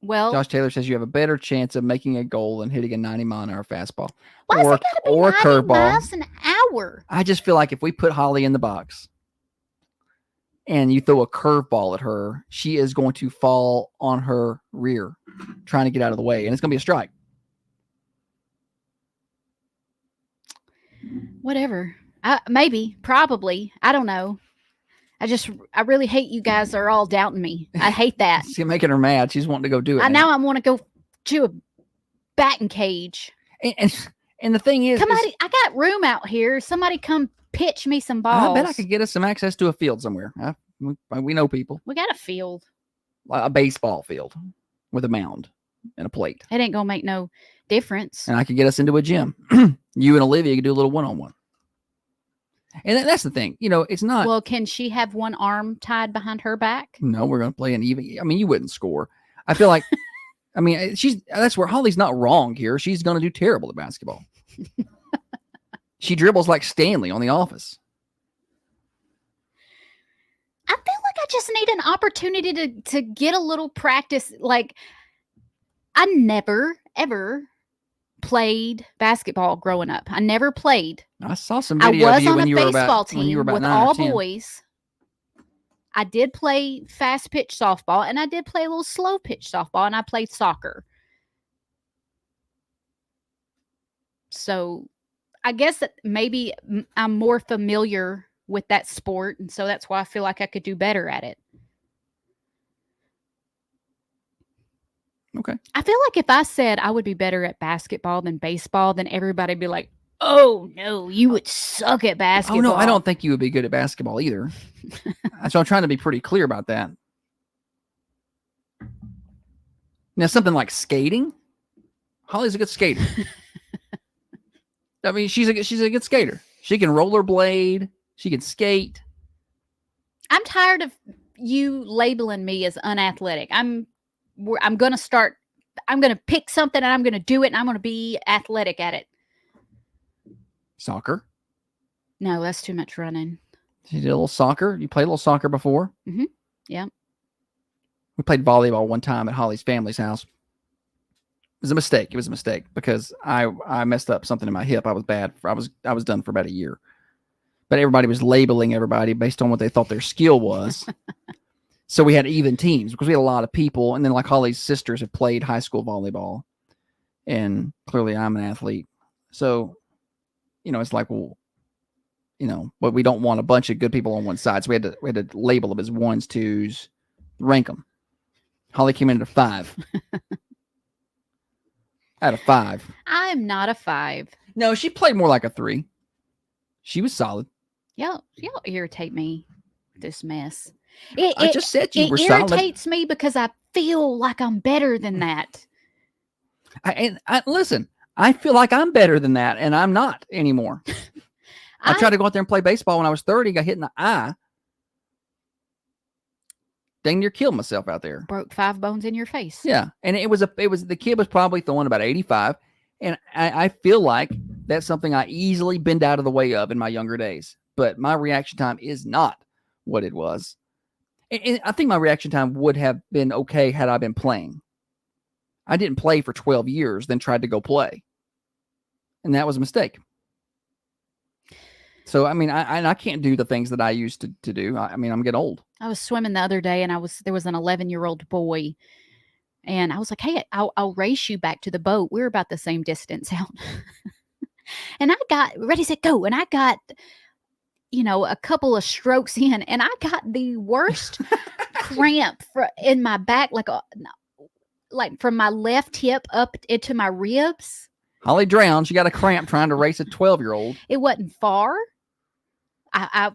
Well, Josh Taylor says you have a better chance of making a goal than hitting a 90-mile-an-hour fastball. why or is it got to be or a 90 curveball. miles an hour? I just feel like if we put Holly in the box and you throw a curveball at her, she is going to fall on her rear trying to get out of the way, and it's going to be a strike. Whatever. Maybe, probably. I don't know. I really hate you guys are all doubting me. I hate that. She's making her mad. She's wanting to go do it. Now I want to go to a batting cage. And the thing is, I got room out here. Somebody come pitch me some balls. I bet I could get us some access to a field somewhere. We know people. We got a field. A baseball field with a mound and a plate. It ain't gonna make no difference. And I could get us into a gym. You and Olivia could do a little one-on-one. And that's the thing. You know, it's not. Well, can she have one arm tied behind her back? No, we're going to play an even. I mean, you wouldn't score. I feel like, I mean, that's where Holly's not wrong here. She's going to do terrible at basketball. She dribbles like Stanley on The Office. I feel like I just need an opportunity to get a little practice. Like, I never, ever played basketball growing up. I never played. I saw some video of you when you were about with 9 or all 10. boys. I did play fast pitch softball, and I did play a little slow pitch softball, and I played soccer. So I guess that maybe I'm more familiar with that sport, and so that's why I feel like I could do better at it. Okay. I feel like if I said I would be better at basketball than baseball, then everybody would be like, oh, no, you would suck at basketball. Oh, no, I don't think you would be good at basketball either. So I'm trying to be pretty clear about that. Now, something like skating, Holly's a good skater. I mean, she's a good skater. She can rollerblade. She can skate. I'm tired of you labeling me as unathletic. I'm going to pick something and I'm going to do it and I'm going to be athletic at it. Soccer. No, that's too much running. You did a little soccer. You played a little soccer before. Mm-hmm. Yeah. We played volleyball one time at Holly's family's house. It was a mistake. It was a mistake because I messed up something in my hip. I was bad. I was done for about a year. But everybody was labeling everybody based on what they thought their skill was. So we had even teams because we had a lot of people. And then like Holly's sisters have played high school volleyball. And clearly I'm an athlete. So, you know, it's like, well, you know, but we don't want a bunch of good people on one side. So we had to label them as 1s, 2s, rank them. Holly came in at a 5. At a 5. I'm not a 5. No, she played more like a 3. She was solid. Y'all irritate me with this mess. I just said you were solid. It irritates me because I feel like I'm better than that. Listen, I feel like I'm better than that, and I'm not anymore. I tried to go out there and play baseball when I was 30, got hit in the eye. dang near killed myself out there. Broke 5 bones in your face. Yeah, and the kid was probably throwing about 85, and I feel like that's something I easily bend out of the way of in my younger days. But my reaction time is not what it was, and I think my reaction time would have been okay had I been playing. I didn't play for 12 years, then tried to go play, and that was a mistake. So I mean, I can't do the things that I used to do. I mean, I'm getting old. I was swimming the other day, and there was an 11-year-old boy, and I was like, "Hey, I'll race you back to the boat." We were about the same distance out, and I got ready, set, go, and I got, a couple of strokes in, and I got the worst cramp in my back, like from my left hip up into my ribs. Holly drowned. She got a cramp trying to race a 12-year-old. It wasn't far. I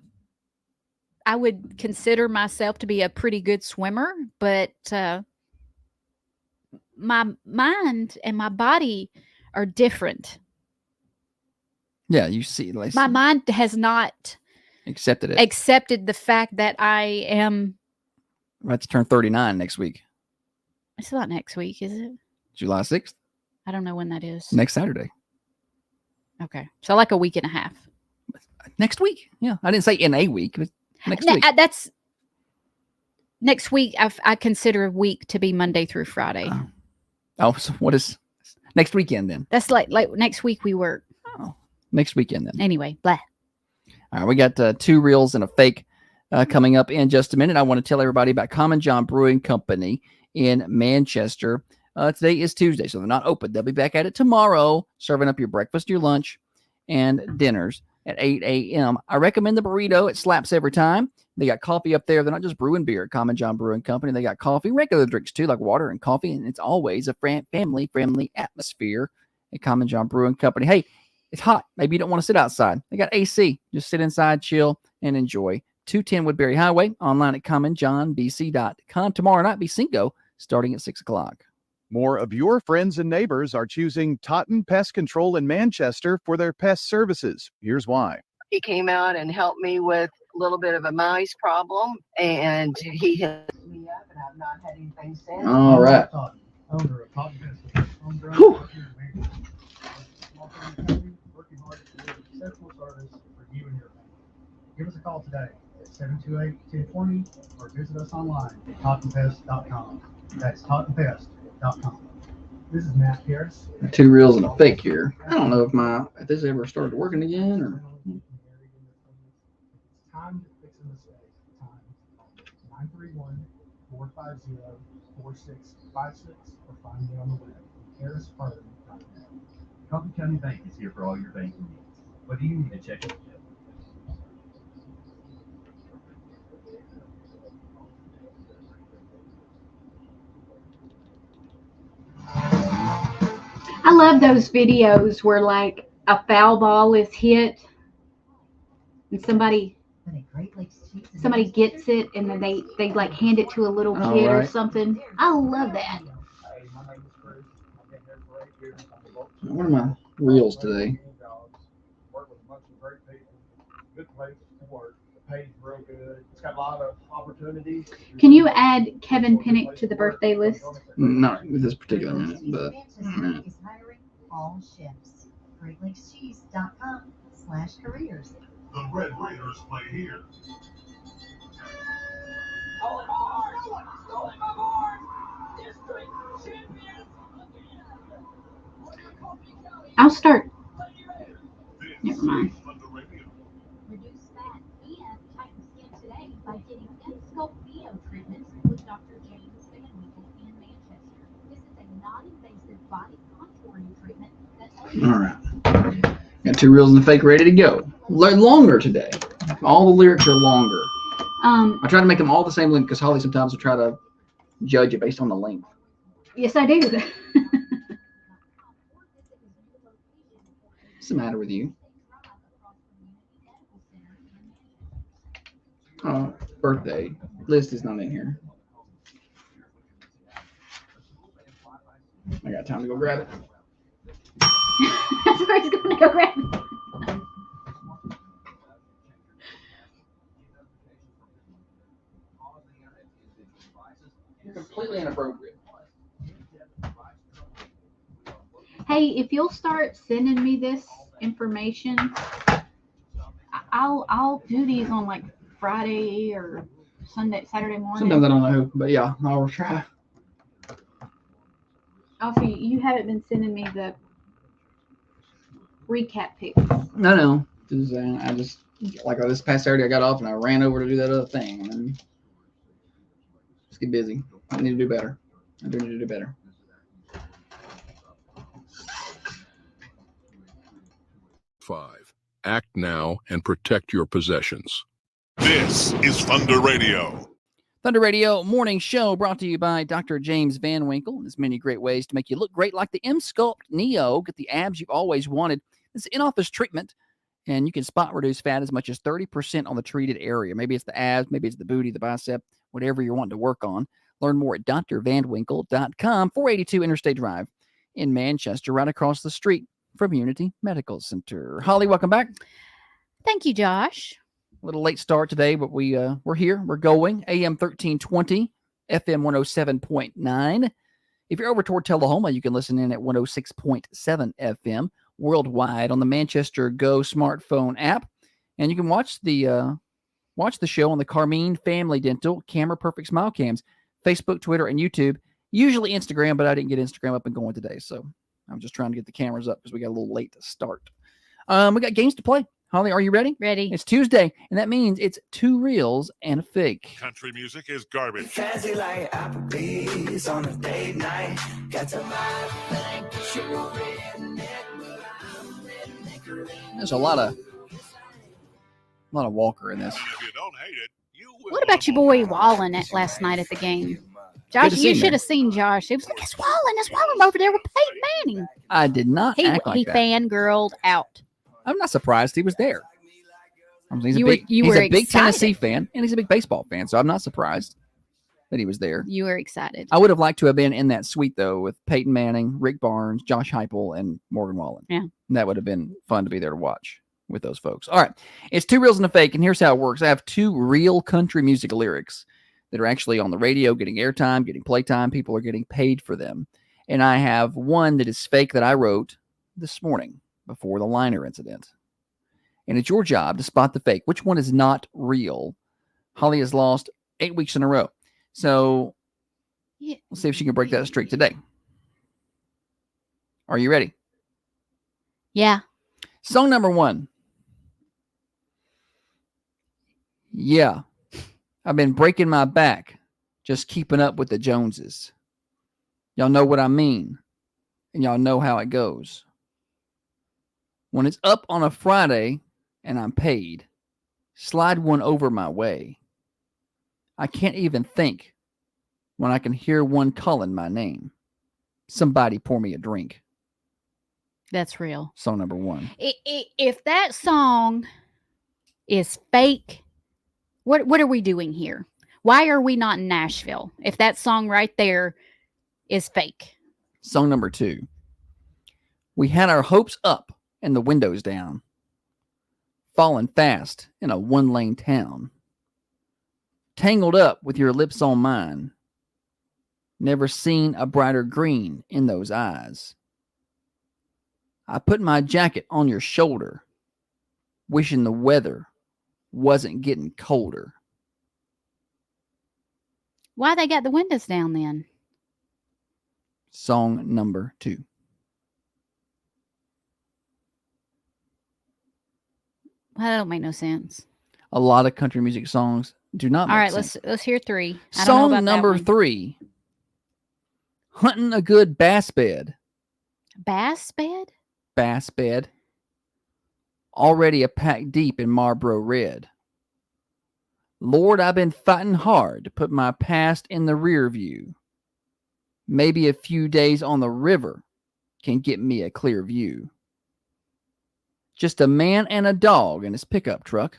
would consider myself to be a pretty good swimmer, but my mind and my body are different. Yeah, you see, Lacey. My mind has not accepted the fact that I am. I'm about to turn 39 next week. It's not next week, is it? July 6th. I don't know when that is. Next Saturday. Okay, so like a week and a half. Next week. Yeah, I didn't say in a week, but next week. That's next week. I consider a week to be Monday through Friday. Oh, so what is next weekend then? That's like next week we work. Oh, next weekend then. Anyway, blah. All right, we got 2 reels and a fake coming up in just a minute. I want to tell everybody about Common John Brewing Company in Manchester. Today is Tuesday, so they're not open. They'll be back at it tomorrow, serving up your breakfast, your lunch, and dinners at 8 a.m. I recommend the burrito. It slaps every time. They got coffee up there. They're not just brewing beer at Common John Brewing Company. They got coffee, regular drinks too, like water and coffee, and it's always a family-friendly atmosphere at Common John Brewing Company. Hey, it's hot. Maybe you don't want to sit outside. They got AC. Just sit inside, chill, and enjoy. 210 Woodbury Highway, online at commonjohnbc.com. Tomorrow night, be Cinco, starting at 6 o'clock. More of your friends and neighbors are choosing Totten Pest Control in Manchester for their pest services. Here's why. He came out and helped me with a little bit of a mice problem, and he hooked me up, and I've not had anything since. All right. Give us a call today at 728-1020 or visit us online at tottenpest.com. That's tottenpest.com. This is Matt here. 2 reels and a fake here. I don't know if this ever started working again or. Time to fix a mistake. Time 931-450-4656 or find me on the web. harrisparton.net. Coffee County Bank is here for all your banking needs. Whether you need to check it. I love those videos where like a foul ball is hit and somebody gets it and then they like hand it to a little kid or something. I love that. What are my reels today? Good place to work. The pay's real good. It's got a lot of opportunities. Can you add Kevin Pinnock to the birthday list? Not with this particular minute, but Is hiring all shifts. GreatLakesCheese.com/careers. The Red Raiders play here. I'll start. Never mind. Reduce fat and tighten skin today by getting Sculpt Bio treatments with Dr. James Van Winkle in Manchester. This is a non-invasive body contouring treatment that all right. Got 2 reels and a fake ready to go. Longer today. All the lyrics are longer. I try to make them all the same length because Holly sometimes will try to judge it based on the length. Yes, I do. What's the matter with you? Birthday list is not in here. I got time to go grab it. That's where he's going to go grab it. Hey, if you'll start sending me this information, I'll do these on like Friday or Saturday morning. Sometimes I don't know, but yeah, I'll try. Also, you haven't been sending me the recap pics. No. I just like this past Saturday I got off and I ran over to do that other thing and just get busy. I need to do better. I do need to do better. Five. Act now and protect your possessions. This is Thunder Radio. Thunder Radio morning show brought to you by Dr. James Van Winkle. There's many great ways to make you look great, like the M-Sculpt Neo. Get the abs you've always wanted. It's in-office treatment, and you can spot reduce fat as much as 30% on the treated area. Maybe it's the abs, maybe it's the booty, the bicep, whatever you're wanting to work on. Learn more at drvanwinkle.com, 482 Interstate Drive in Manchester, right across the street from Unity Medical Center. Holly, welcome back. Thank you, Josh. A little late start today, but we're here. We're going. AM 1320, FM 107.9. If you're over toward Tullahoma, you can listen in at 106.7 FM worldwide on the Manchester Go smartphone app, and you can watch the show on the Carmine Family Dental Camera Perfect Smile Cams, Facebook, Twitter, and YouTube. Usually Instagram, but I didn't get Instagram up and going today, so I'm just trying to get the cameras up because we got a little late to start. We got games to play. Holly, are you ready? Ready. It's Tuesday, and that means it's two reels and a fake. Country music is garbage. Fancy like Applebee's on a date night. Got to like sugar redneck, but I'm redneck. There's a lot of Walker in this. If you don't hate it, you will. What about your boy Wallen last night at the game? Josh, you should have seen Josh. He was like, it's Wallen over there with Peyton Manning. I did not act like that. He fangirled out. I'm not surprised he was there. He's a You big excited. Tennessee fan, and he's a big baseball fan, so I'm not surprised that he was there. You were excited. I would have liked to have been in that suite, though, with Peyton Manning, Rick Barnes, Josh Heupel, and Morgan Wallen. Yeah. And that would have been fun to be there to watch with those folks. All right. It's two reels and a fake, and here's how it works. I have two real country music lyrics that are actually on the radio, getting airtime, getting playtime. People are getting paid for them. And I have one that is fake that I wrote this morning before the liner incident. And it's your job to spot the fake. Which one is not real? Holly has lost 8 weeks in a row. So let's see if she can break that streak today. Are you ready? Yeah. Song number 1. Yeah. I've been breaking my back just keeping up with the Joneses. Y'all know what I mean. And y'all know how it goes. When it's up on a Friday and I'm paid, slide one over my way. I can't even think when I can hear one calling my name. Somebody pour me a drink. That's real. Song number 1. If that song is fake, what are we doing here? Why are we not in Nashville if that song right there is fake? Song number 2. We had our hopes up and the windows down, falling fast in a one-lane town. Tangled up with your lips on mine. Never seen a brighter green in those eyes. I put my jacket on your shoulder, wishing the weather wasn't getting colder. Why they got the windows down then? Song number 2. That don't make no sense. A lot of country music songs do not. All right, sense. let's hear 3. I don't know Song about number that one. 3. Hunting a good bass bed. Bass bed? Bass bed. Already a pack deep in Marlboro Red. Lord, I've been fighting hard to put my past in the rear view. Maybe a few days on the river can get me a clear view. Just a man and a dog in his pickup truck.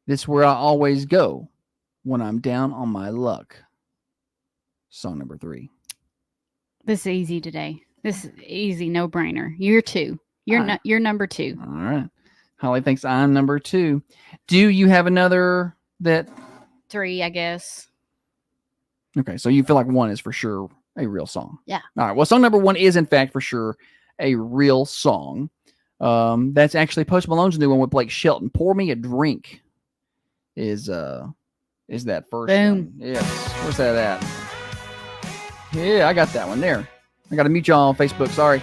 This where I always go when I'm down on my luck. Song number 3. This is easy today. This is easy, no brainer. You're 2. You're number 2. All right. Holly thinks I'm number 2. Do you have another that? 3, I guess. Okay, so you feel like 1 is for sure a real song. Yeah. All right. Well, song number 1 is in fact for sure a real song. That's actually Post Malone's new one with Blake Shelton. Pour Me a Drink is that first one. Yes. Where's that at? Yeah, I got that one there. I got to mute y'all on Facebook. Sorry.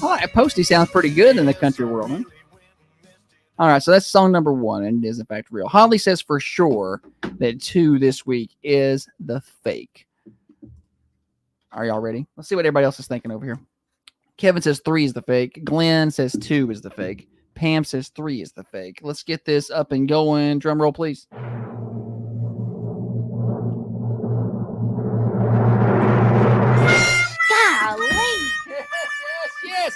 Oh, Posty sounds pretty good in the country world, huh? All right, so that's song number 1, and it is in fact real. Holly says for sure that 2 this week is the fake. Are y'all ready? Let's see what everybody else is thinking over here. Kevin says 3 is the fake. Glenn says 2 is the fake. Pam says 3 is the fake. Let's get this up and going. Drum roll, please. Yes.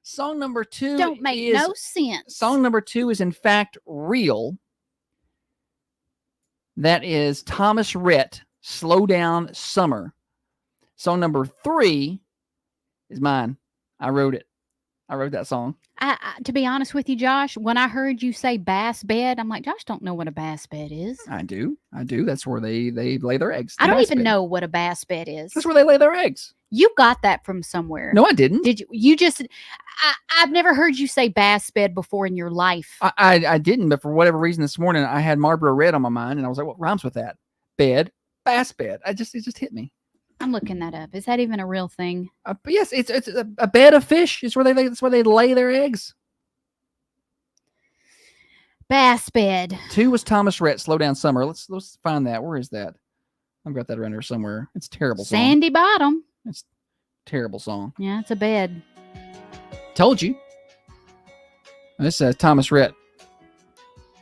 Song number 2 don't make no sense. Song number 2 is in fact real. That is Thomas Rhett, Slow Down Summer. Song number 3 is mine. I wrote it. I wrote that song. To be honest with you, Josh, when I heard you say bass bed, I'm like, Josh don't know what a bass bed is. I do. That's where they lay their eggs. I don't even know what a bass bed is. That's where they lay their eggs. You got that from somewhere. No, I didn't. Did you? You just, I've never heard you say bass bed before in your life. I didn't, but for whatever reason this morning, I had Marlboro Red on my mind, and I was like, what rhymes with that? Bed, bass bed. It just hit me. I'm looking that up. Is that even a real thing? But yes, it's a bed of fish. It's where that's where they lay their eggs. Bass bed. 2 was Thomas Rhett, Slow Down Summer. Let's find that. Where is that? I've got that around here somewhere. It's a terrible song. Sandy Bottom. It's a terrible song. Yeah, it's a bed. Told you. This says Thomas Rhett.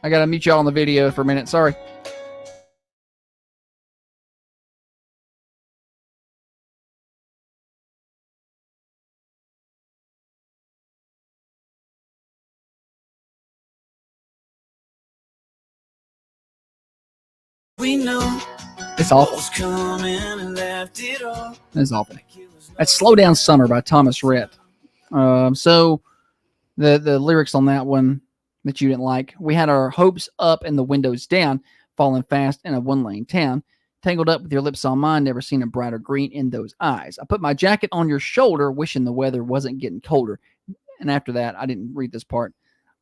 I got to mute y'all on the video for a minute. Sorry. We know it's awful. That's awful. That's Slow Down Summer by Thomas Rhett. So the lyrics on that one that you didn't like. We had our hopes up and the windows down, falling fast in a one-lane town. Tangled up with your lips on mine, never seen a brighter green in those eyes. I put my jacket on your shoulder, wishing the weather wasn't getting colder. And after that, I didn't read this part.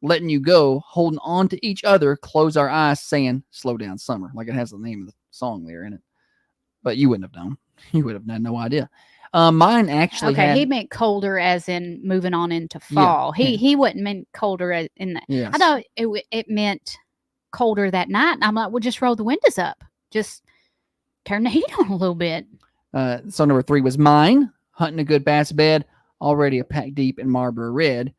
Letting you go, holding on to each other, close our eyes, saying, slow down summer. Like it has the name of the song there in it. But you wouldn't have known. You would have had no idea. Mine actually he meant colder as in moving on into fall. He wouldn't mean colder as in that. Yes. I thought it meant colder that night. And I'm like, well, just roll the windows up. Just turn the heat on a little bit. Song number 3 was mine. Hunting a good bass bed. Already a pack deep in Marlboro Red.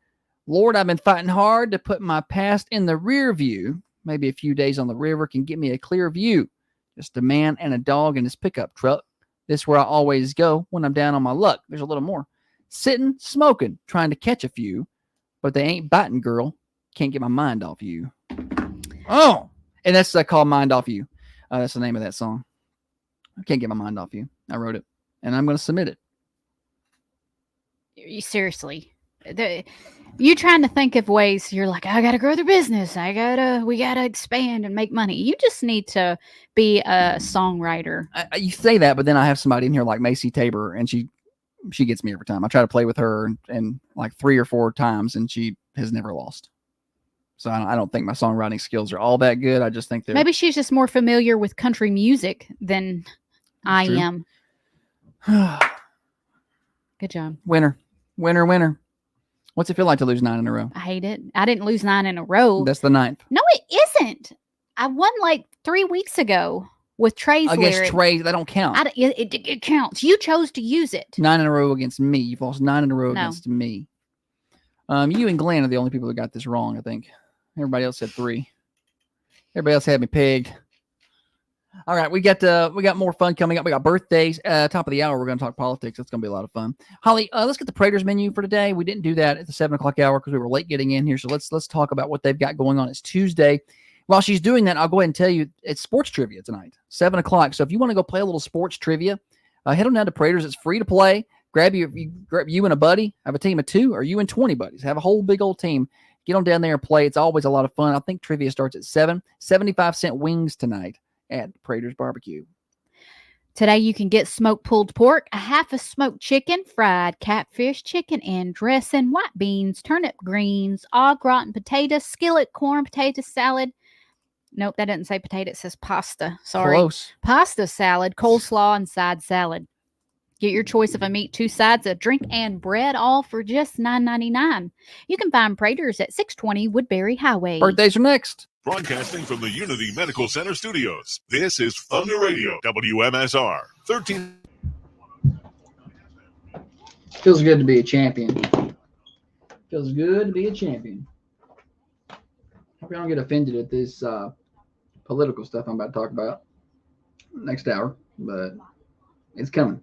Lord, I've been fighting hard to put my past in the rear view. Maybe a few days on the river can get me a clear view. Just a man and a dog in his pickup truck. This where I always go when I'm down on my luck. There's a little more. Sitting, smoking, trying to catch a few. But they ain't biting, girl. Can't get my mind off you. Oh! And that's called Mind Off You. That's the name of that song. I can't get my mind off you. I wrote it. And I'm going to submit it. Seriously. You're trying to think of ways. You're like, I gotta grow the business. We gotta expand and make money. You just need to be a songwriter. You say that, but then I have somebody in here like Macy Tabor, and she gets me every time. I try to play with her and like 3 or 4 times, and she has never lost. So I don't think my songwriting skills are all that good. I just think they're maybe she's just more familiar with country music than I am. Good job. Winner. What's it feel like to lose 9 in a row? I hate it. I didn't lose 9 in a row. That's the 9th. No, it isn't. I won like 3 weeks ago with Trey's against lyric. Trey. That don't count. It counts. You chose to use it. 9 in a row against me. You've lost 9 in a row against me. You and Glenn are the only people that got this wrong, I think. Everybody else said 3. Everybody else had me pegged. All right, we got more fun coming up. We got birthdays. Top of the hour, we're going to talk politics. It's going to be a lot of fun. Holly, let's get the Prater's menu for today. We didn't do that at the 7 o'clock hour because we were late getting in here. So let's talk about what they've got going on. It's Tuesday. While she's doing that, I'll go ahead and tell you it's sports trivia tonight, 7 o'clock. So if you want to go play a little sports trivia, head on down to Prater's. It's free to play. Grab you and a buddy. Have a team of 2 or you and 20 buddies. Have a whole big old team. Get on down there and play. It's always a lot of fun. I think trivia starts at 7. 75-cent wings tonight at Prater's Barbecue. Today you can get smoked pulled pork, a half a smoked chicken, fried catfish, chicken and dressing, white beans, turnip greens, au gratin potatoes, skillet corn, potato salad. Nope, that doesn't say potato. It says pasta. Sorry. Close. Pasta salad, coleslaw, and side salad. Get your choice of a meat, 2 sides, a drink, and bread, all for just $9.99. You can find Prater's at 620 Woodbury Highway. Birthdays are next. Broadcasting from the Unity Medical Center studios, this is Thunder Radio, WMSR 13. Feels good to be a champion. Feels good to be a champion. Hope you don't get offended at this political stuff I'm about to talk about next hour, but it's coming.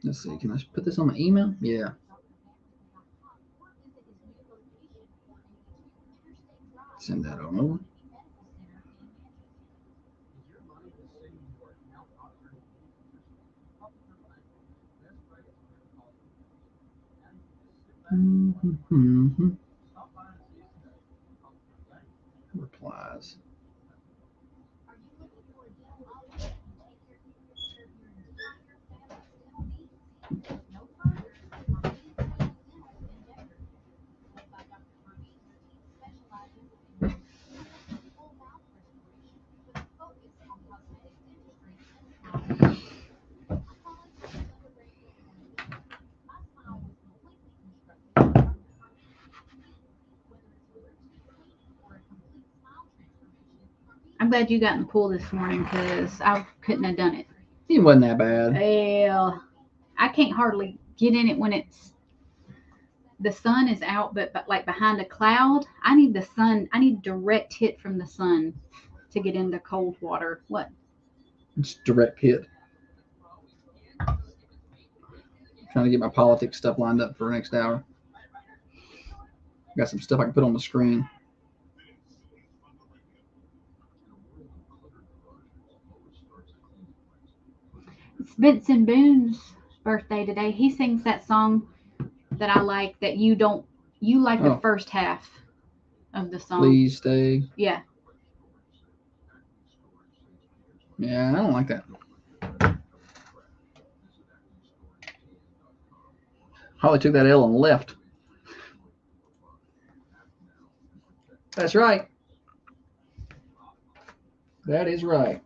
Let's see. Can I put this on my email? Yeah. Send that on over. Replies. I'm glad you got in the pool this morning because I couldn't have done it. It wasn't that bad. Well, I can't hardly get in it when the sun is out, but like behind a cloud. I need the sun. I need direct hit from the sun to get into cold water. What? It's direct hit. I'm trying to get my politics stuff lined up for next hour. Got some stuff I can put on the screen. It's Benson Boone's birthday today. He sings that song that I like that you like the first half of the song. Please stay. Yeah. Yeah, I don't like that. Holly took that L and left. That's right. That is right.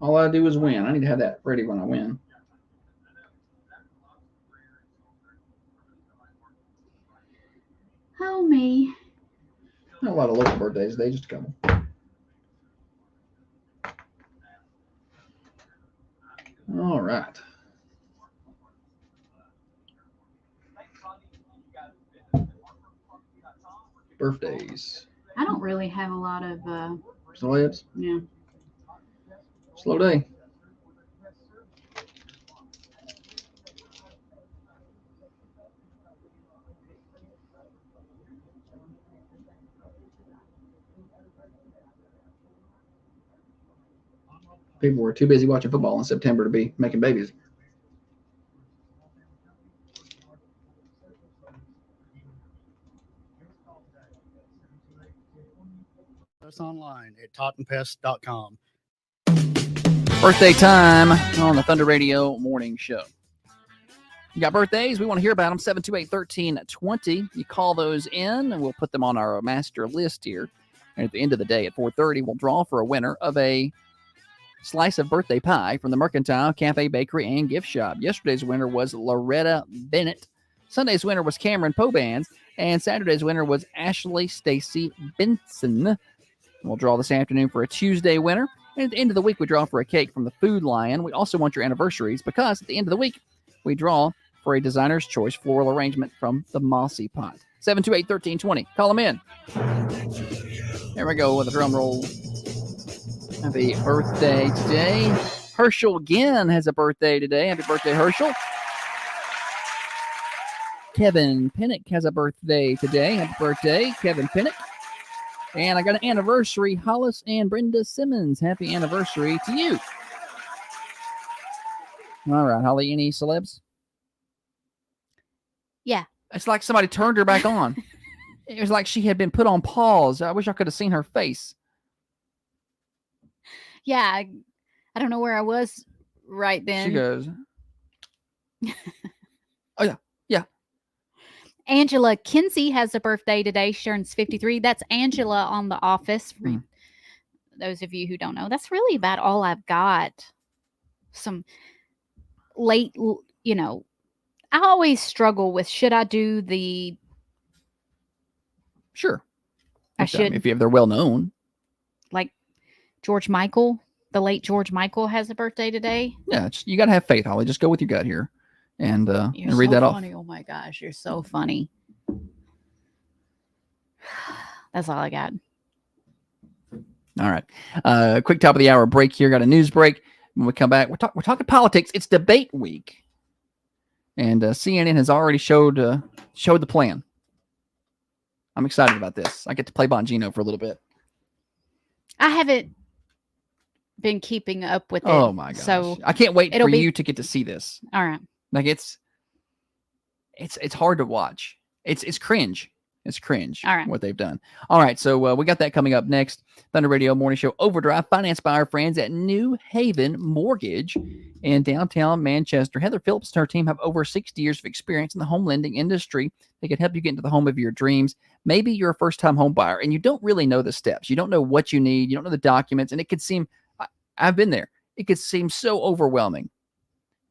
All I do is win. I need to have that ready when I win. Oh, me. Not a lot of local birthdays today, just a couple. All right. Birthdays. I don't really have a lot of Celebs. Yeah. Slow day. People were too busy watching football in September to be making babies. Us online at tottenpest.com. Birthday time on the Thunder Radio Morning Show. You got birthdays? We want to hear about them. 728-1320. You call those in, and we'll put them on our master list here. And at the end of the day, at 4:30, we'll draw for a winner of a slice of birthday pie from the Mercantile Cafe, Bakery, and Gift Shop. Yesterday's winner was Loretta Bennett. Sunday's winner was Cameron Pobans. And Saturday's winner was Ashley Stacy Benson. We'll draw this afternoon for a Tuesday winner. And at the end of the week, we draw for a cake from the Food Lion. We also want your anniversaries because at the end of the week, we draw for a designer's choice floral arrangement from the Mossy Pot. 728-1320. Call them in. There we go with a drum roll. Happy birthday today. Herschel again has a birthday today. Happy birthday, Herschel. Kevin Pinnock has a birthday today. Happy birthday, Kevin Pinnock. And I got an anniversary, Hollis and Brenda Simmons. Happy anniversary to you. All right, Holly, any celebs? Yeah. It's like somebody turned her back on. It was like she had been put on pause. I wish I could have seen her face. Yeah, I don't know where I was right then. She goes, oh, yeah, yeah. Angela Kinsey has a birthday today. She turns 53. That's Angela on The Office. For those of you who don't know, that's really about all I've got. Some late, you know, I always struggle with, should I do the... Sure. I should. If they're well known. Like George Michael. The late George Michael has a birthday today. Yeah, you got to have faith, Holly. Just go with your gut here and read so that funny. off. Oh my gosh, you're so funny. That's all I got. All right. Quick top of the hour break here. Got a news break. When we come back, we're talking politics. It's debate week. And CNN has already showed the plan. I'm excited about this. I get to play Bongino for a little bit. I haven't been keeping up with it. Oh my gosh. So I can't wait for you to get to see this. All right. Like it's hard to watch. It's cringe. It's cringe. All right. What they've done. All right. So we got that coming up next. Thunder Radio Morning Show Overdrive, financed by our friends at New Haven Mortgage in downtown Manchester. Heather Phillips and her team have over 60 years of experience in the home lending industry. They can help you get into the home of your dreams. Maybe you're a first-time home buyer and you don't really know the steps. You don't know what you need. You don't know the documents. And it could seem, I've been there. It could seem so overwhelming.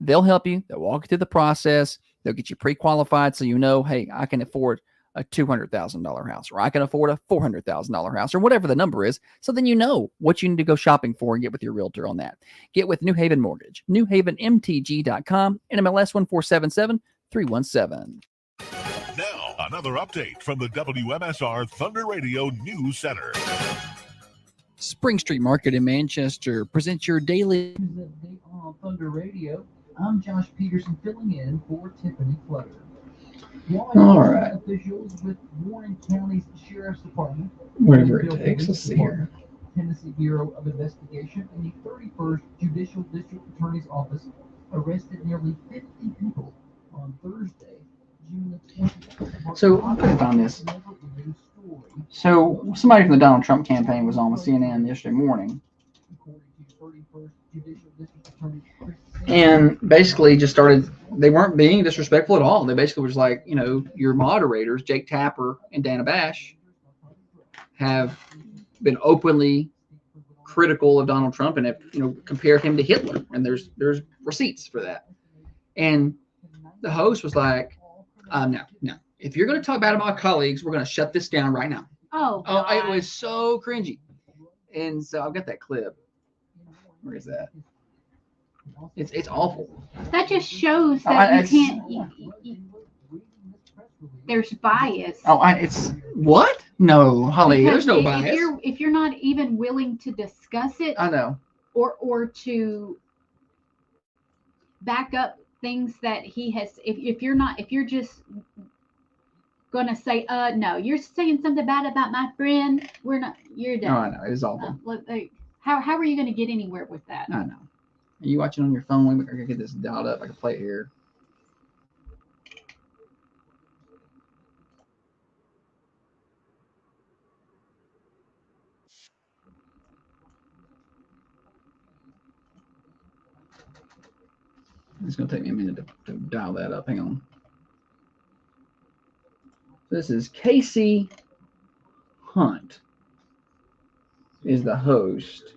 They'll help you. They'll walk you through the process. They'll get you pre-qualified so you know, hey, I can afford a $200,000 house, or I can afford a $400,000 house, or whatever the number is. So then you know what you need to go shopping for and get with your realtor on that. Get with New Haven Mortgage, newhavenmtg.com, NMLS 1477317. Now, another update from the WMSR Thunder Radio News Center. Spring Street Market in Manchester presents your daily update on Thunder Radio. I'm Josh Peterson filling in for Tiffany Flutter. All right. Officials with Warren County's Sheriff's Department, Whatever it takes. Let's see here. Tennessee Bureau of Investigation, and the 31st Judicial District Attorney's Office arrested nearly 50 people on Thursday, June the 20th. So I'm putting on this. So somebody from the Donald Trump campaign was on with CNN yesterday morning. And basically just started, they weren't being disrespectful at all. They basically was like, you know, your moderators, Jake Tapper and Dana Bash, have been openly critical of Donald Trump and have, you know, compared him to Hitler. And there's receipts for that. And the host was like, no. If you're going to talk bad about my colleagues, we're going to shut this down right now. Oh, it was so cringy. And so I've got that clip. Where is that? It's awful. that just shows that you can't. There's bias. It's what? No, Holly, Because there's no bias. If you're not even willing to discuss it, I know. or to back up things that he has, if you're just gonna say, no, you're saying something bad about my friend, you're done. No, I know, it's awful. How are you gonna get anywhere with that? I know. Are you watching on your phone? I can get this dialed up. I can play it here. It's going to take me a minute to dial that up. Hang on. This is Casey Hunt is the host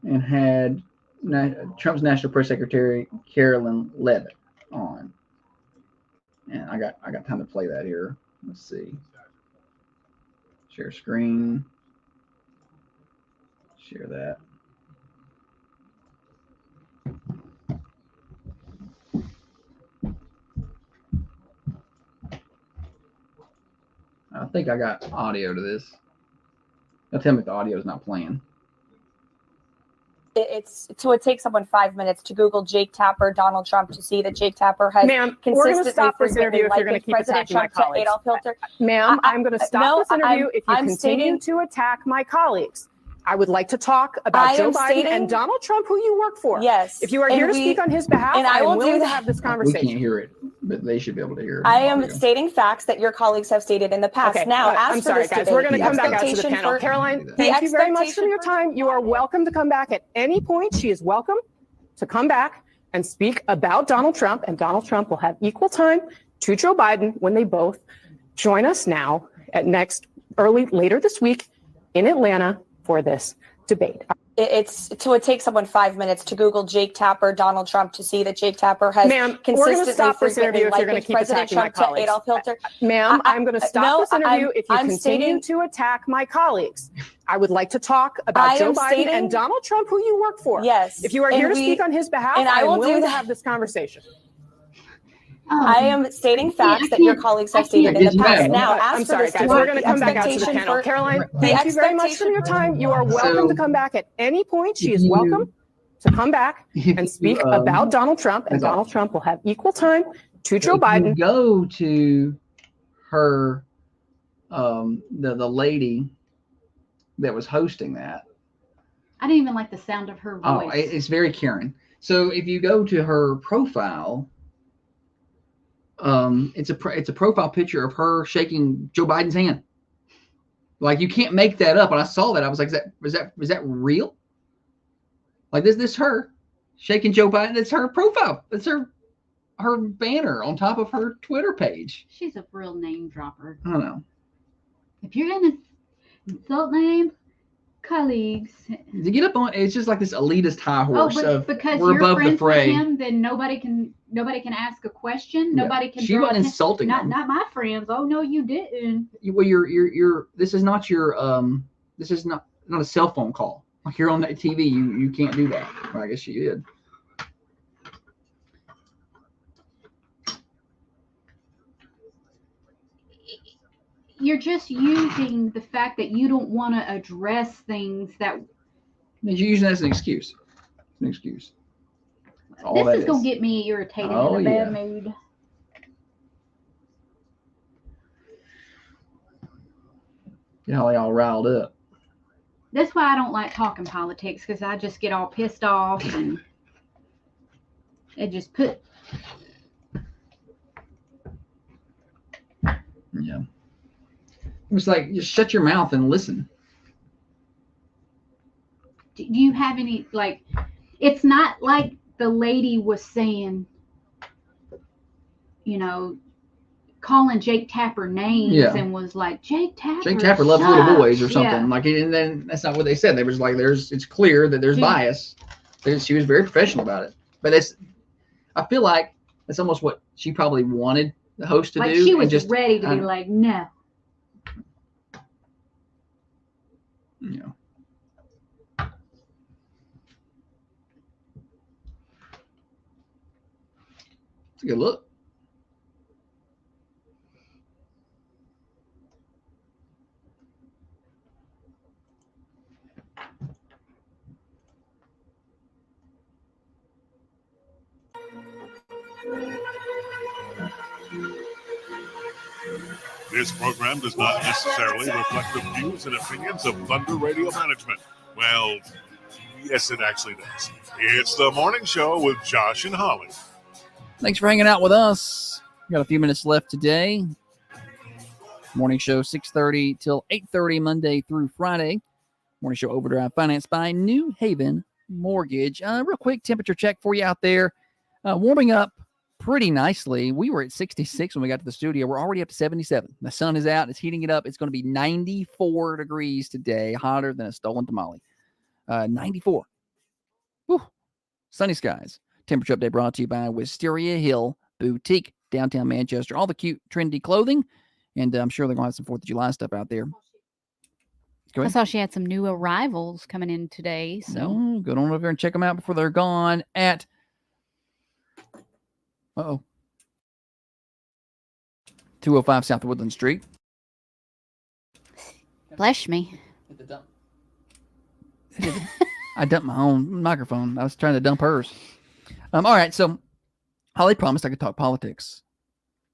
and had Trump's National Press Secretary Carolyn Leavitt on. And I got time to play that here. Let's see. Share screen. Share that. I think I got audio to this. Now tell me if the audio is not playing. It takes someone 5 minutes to Google Jake Tapper, Donald Trump, to see that Jake Tapper has Ma'am, we're going consistently to stop this frequently interview if you're going to likened keep President attacking my Trump to colleagues. Adolf Hitler. Ma'am, I'm going to stop no, this interview if you I'm continue to attack my colleagues. I would like to talk about Joe Biden and Donald Trump, who you work for. Yes. If you are here to speak on his behalf, and I I am will willing do to that. have this We conversation. can't hear it, but they should be able to hear it. I am stating facts that your colleagues have stated in the past. Okay, Now, as I'm for sorry, this guys. debate, We're going to the come back out to the expectation panel. for- Caroline, the thank you very much for expectation your time. You are welcome to come back at any point. She is welcome to come back and speak about Donald Trump, and Donald Trump will have equal time to Joe Biden when they both join us now at later this week in Atlanta for this debate. It takes someone 5 minutes to Google Jake Tapper, Donald Trump, to see that Jake Tapper has Ma'am, we're going to consistently stop this frequently interview if you're going to likened keep President attacking my Trump to colleagues. Adolf Hitler. Ma'am, I'm going to stop no, this interview if you I'm continue to attack my colleagues. I would like to talk about Joe Biden and Donald Trump, who you work for. Yes. If you are here to speak on his behalf, and I am will willing do to that. have this conversation. I am stating facts that your colleagues have stated in the past. Now, as I'm for sorry, this guys. debate, We're going to the come back out to the expectation panel. for- Caroline, the thank you very much for expectation- your time. You are welcome to come back at any point. She is welcome to come back and speak about Donald Trump, and Donald Trump will have equal time to Joe Biden. Go to her, the lady that was hosting that. I didn't even like the sound of her voice. Oh, it's very Karen. So if you go to her profile, it's a profile picture of her shaking Joe Biden's hand. Like, you can't make that up. And I saw that, I was like, is that real? Like, this her shaking Joe Biden. It's her profile. It's her banner on top of her Twitter page. She's a real name dropper. I don't know. If you're going to insult name colleagues, To get up on, it's just like this elitist high horse of because we're you're above the friends fray. with him, then nobody can ask a question. Yeah. Nobody can. She draw wasn't atten- insulting Not them. not my friends. Oh no, you didn't. Well, you're. This is not your. This is not a cell phone call. Like, you're on that TV. You can't do that. Well, I guess she did. You're just using the fact that you don't want to address things that. You're using that as an excuse. It's an excuse. That's all This that is gonna get me irritated Oh, in a bad yeah. mood. You know, they all riled up. That's why I don't like talking politics, because I just get all pissed off and it just put. Yeah. It was like, just shut your mouth and listen. Do you have any, like, it's not like the lady was saying, you know, calling Jake Tapper names Yeah. and was like, Jake Tapper. Jake Tapper loves little sucks." boys or something. Yeah. Like, and then that's not what they said. They was like, it's clear that there's She- bias. She was very professional about it. But I feel like that's almost what she probably wanted the host to Like do. she and was just, ready to I- be like, no. you know. It's a good look. This program does not necessarily reflect the views and opinions of Thunder Radio Management. Well, yes, it actually does. It's the morning show with Josh and Holly. Thanks for hanging out with us. We got a few minutes left today. Morning show 6:30 till 8:30 Monday through Friday. Morning show Overdrive financed by New Haven Mortgage. Real quick temperature check for you out there. Warming up pretty nicely. We were at 66 when we got to the studio. We're already up to 77. The sun is out. It's heating it up. It's going to be 94 degrees today, hotter than a stolen tamale. 94. Whew. Sunny skies. Temperature update brought to you by Wisteria Hill Boutique, downtown Manchester. All the cute, trendy clothing. And I'm sure they're going to have some 4th of July stuff out there. Go I ahead. saw she had some new arrivals coming in today. So Oh, go on over there and check them out before they're gone at 205 South Woodland Street. bless me. I dumped my own microphone. I was trying to dump hers. All right. So Holly promised I could talk politics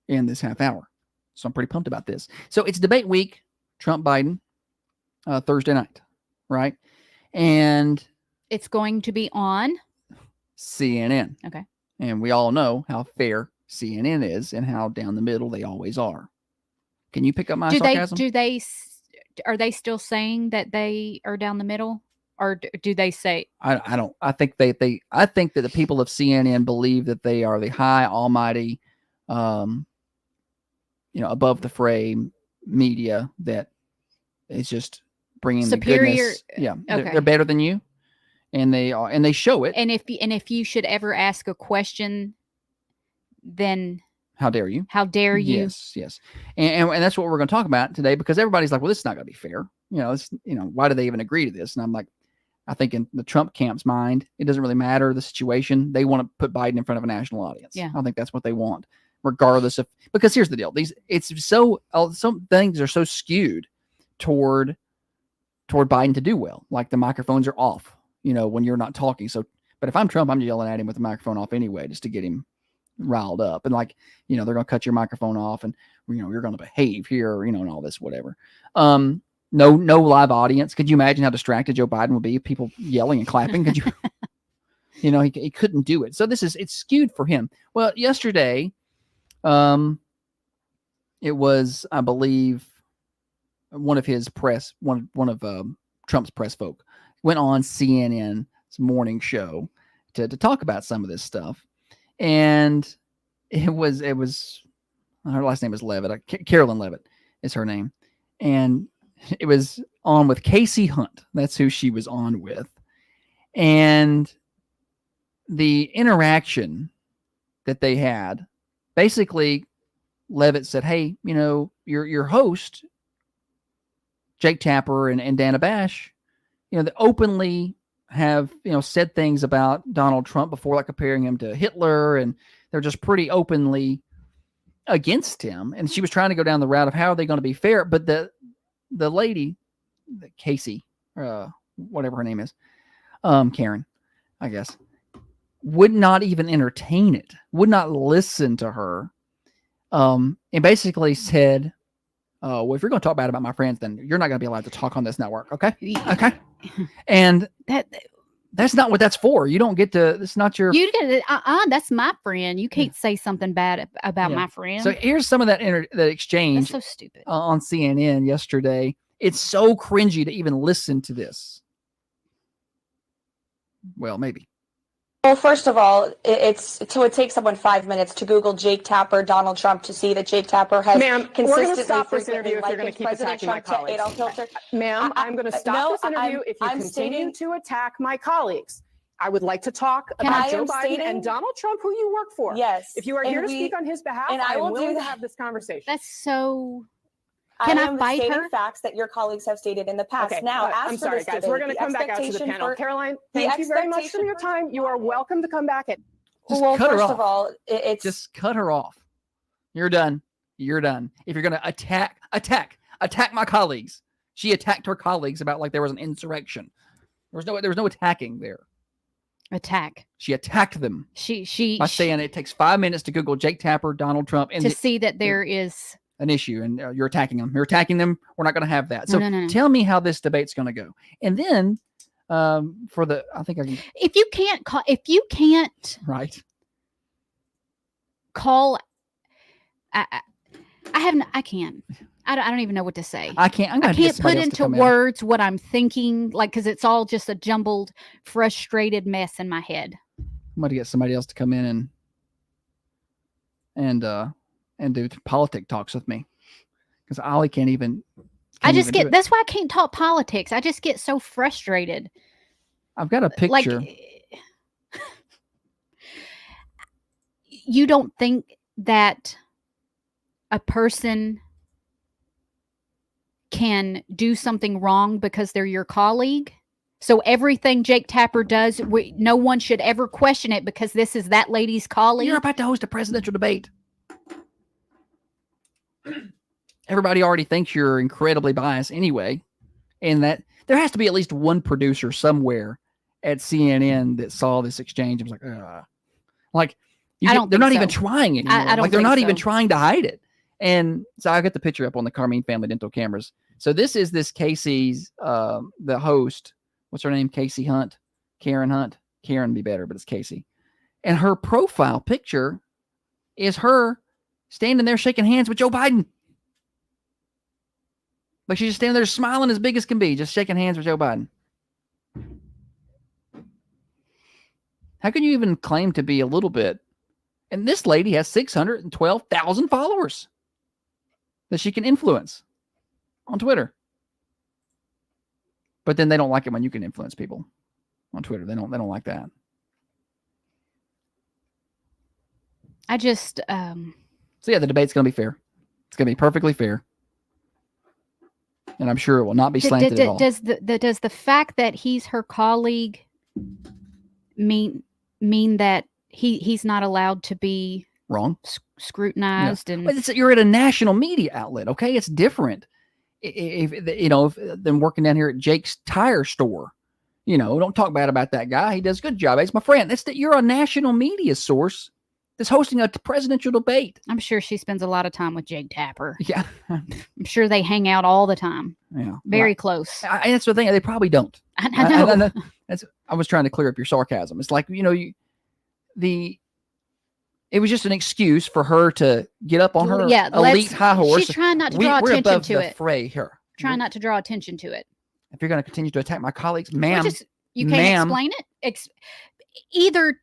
in this half hour. So I'm pretty pumped about this. So it's debate week, Trump, Biden, Thursday night, right? And it's going to be on CNN. Okay. And we all know how fair CNN is and how down the middle they always are. Can you pick up my sarcasm? Are they still saying that they are down the middle, or do they say? I don't. I think I think that the people of CNN believe that they are the high, almighty, above the fray media that is just bringing superior. The goodness. Yeah, okay. They're better than you, and they are, and they show it. And if you should ever ask a question, then how dare you? How dare you? Yes. And that's what we're going to talk about today, because everybody's like, well, this is not going to be fair. Why do they even agree to this? And I'm like, I think in the Trump camp's mind, it doesn't really matter the situation. They want to put Biden in front of a national audience. Yeah. I think that's what they want, regardless of, because here's the deal. Some things are so skewed toward Biden to do well. Like the microphones are off, when you're not talking. So, but if I'm Trump, I'm yelling at him with the microphone off anyway, just to get him riled up. And like, they're going to cut your microphone off and, you're going to behave here, and all this, whatever. No live audience. Could you imagine how distracted Joe Biden would be? People yelling and clapping. Could you, he couldn't do it. So it's skewed for him. Well, yesterday, it was, I believe, one of Trump's press folk went on CNN's morning show to talk about some of this stuff. And it was her last name is Levitt. Carolyn Levitt is her name. And it was on with Casey Hunt. That's who she was on with. And the interaction that they had, basically Levitt said, hey, your host, Jake Tapper and Dana Bash, they openly have, said things about Donald Trump before, like comparing him to Hitler, and they're just pretty openly against him. And she was trying to go down the route of how are they going to be fair. But the lady, Casey, whatever her name is, Karen, I guess, would not even entertain it, would not listen to her. And basically said, well, if you're going to talk bad about my friends, then you're not going to be allowed to talk on this network. Okay. Okay. And that's not what that's for. You don't get to, it's not your, you get that's my friend. You can't say something bad about my friend. So here's some of that exchange. That's so stupid. On CNN yesterday. It's so cringy to even listen to this. Well, maybe. Well, first of all, it takes someone 5 minutes to Google Jake Tapper, Donald Trump, to see that Jake Tapper has consistently, we're going to stop this interview if you're going to keep attacking my colleagues. Ma'am, I'm going to stop this interview if you continue to attack my colleagues. I would like to talk about Joe Biden and Donald Trump, who you work for. Yes. If you are here to speak on his behalf, I am willing to have this conversation. That's so... Can I fight her? Facts that your colleagues have stated in the past. Okay, now, I'm sorry, guys. We're going to come back out to the panel. Caroline, thank you very much for your time. You are welcome to come back. Well, first of all, it's just cut her off. You're done. You're done. If you're going to attack my colleagues, she attacked her colleagues about like there was an insurrection. There was no attacking there. Attack. She attacked them. She by saying it takes 5 minutes to Google Jake Tapper, Donald Trump, and to see that there is an issue, and you're attacking them. You're attacking them. We're not going to have that. So no. Tell me how this debate's going to go. And then I think I can. If you can't right. Call. I can't. I don't even know what to say. I can't put into words what I'm thinking, like, because it's all just a jumbled, frustrated mess in my head. I'm going to get somebody else to come in and do politic talks with me, because Ollie can't even. That's why I can't talk politics. I just get so frustrated. I've got a picture. You don't think that a person can do something wrong because they're your colleague? So everything Jake Tapper does, no one should ever question it because this is that lady's colleague? You're about to host a presidential debate. Everybody already thinks you're incredibly biased anyway, and that there has to be at least one producer somewhere at CNN that saw this exchange and was like, don't they're think not so. even trying anymore. I don't Like they're think not even so. trying to hide it. And so I got the picture up on the Carmine Family Dental cameras. So this is this Casey's, the host. What's her name? Casey Hunt, Karen Hunt. Karen would be better, but it's Casey. And her profile picture is her standing there shaking hands with Joe Biden. Like she's just standing there smiling as big as can be, just shaking hands with Joe Biden. How can you even claim to be a little bit? And this lady has 612,000 followers that she can influence on Twitter. But then they don't like it when you can influence people on Twitter. They don't like that. I just So yeah, the debate's going to be fair. It's going to be perfectly fair. And I'm sure it will not be slanted at all. Does the fact that he's her colleague mean that he's not allowed to be wrong, scrutinized? Yeah. And But you're at a national media outlet, okay? It's different. If than working down here at Jake's tire store, don't talk bad about that guy. He does a good job. He's my friend. You're a national media source that's hosting a presidential debate. I'm sure she spends a lot of time with Jake Tapper. Yeah, I'm sure they hang out all the time. Yeah, very close. And that's the thing. They probably don't. I know. I was trying to clear up your sarcasm. It's like it was just an excuse for her to get up on her elite high horse. She's trying not to draw attention above to the it. Fray here. Trying not to draw attention to it. If you're going to continue to attack my colleagues, ma'am, you can't explain it. Either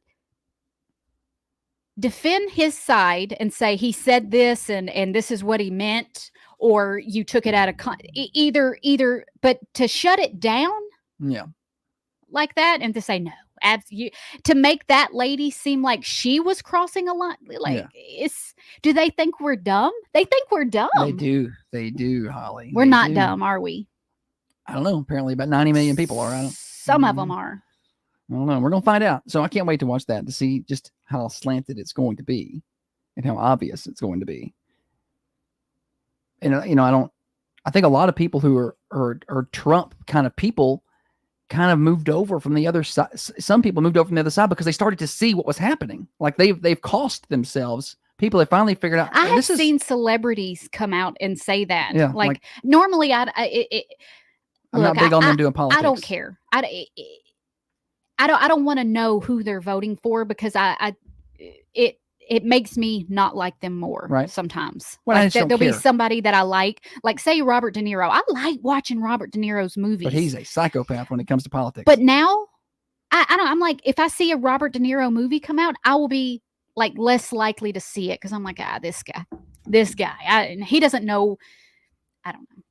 defend his side and say he said this and this is what he meant, or you took it out of either. But to shut it down, like that, and to say no, to make that lady seem like she was crossing a line, do they think we're dumb? They think we're dumb. They do, Holly. We're not dumb, are we? I don't know. Apparently, about 90 million people are. Some of them are. I don't know. We're going to find out. So I can't wait to watch that to see just how slanted it's going to be and how obvious it's going to be. And, I think a lot of people who are Trump kind of people kind of moved over from the other side. Some people moved over from the other side because they started to see what was happening. Like they've cost themselves. People have finally figured out. I have seen celebrities come out and say that. Yeah, like normally I'm not big on them doing politics. I don't care. I don't want to know who they're voting for because it makes me not like them more. Right. Sometimes. Well, like there'll be somebody that I like say Robert De Niro. I like watching Robert De Niro's movies. But he's a psychopath when it comes to politics. But now I'm like, if I see a Robert De Niro movie come out, I will be like less likely to see it because I'm like, this guy, and he doesn't know. I don't know.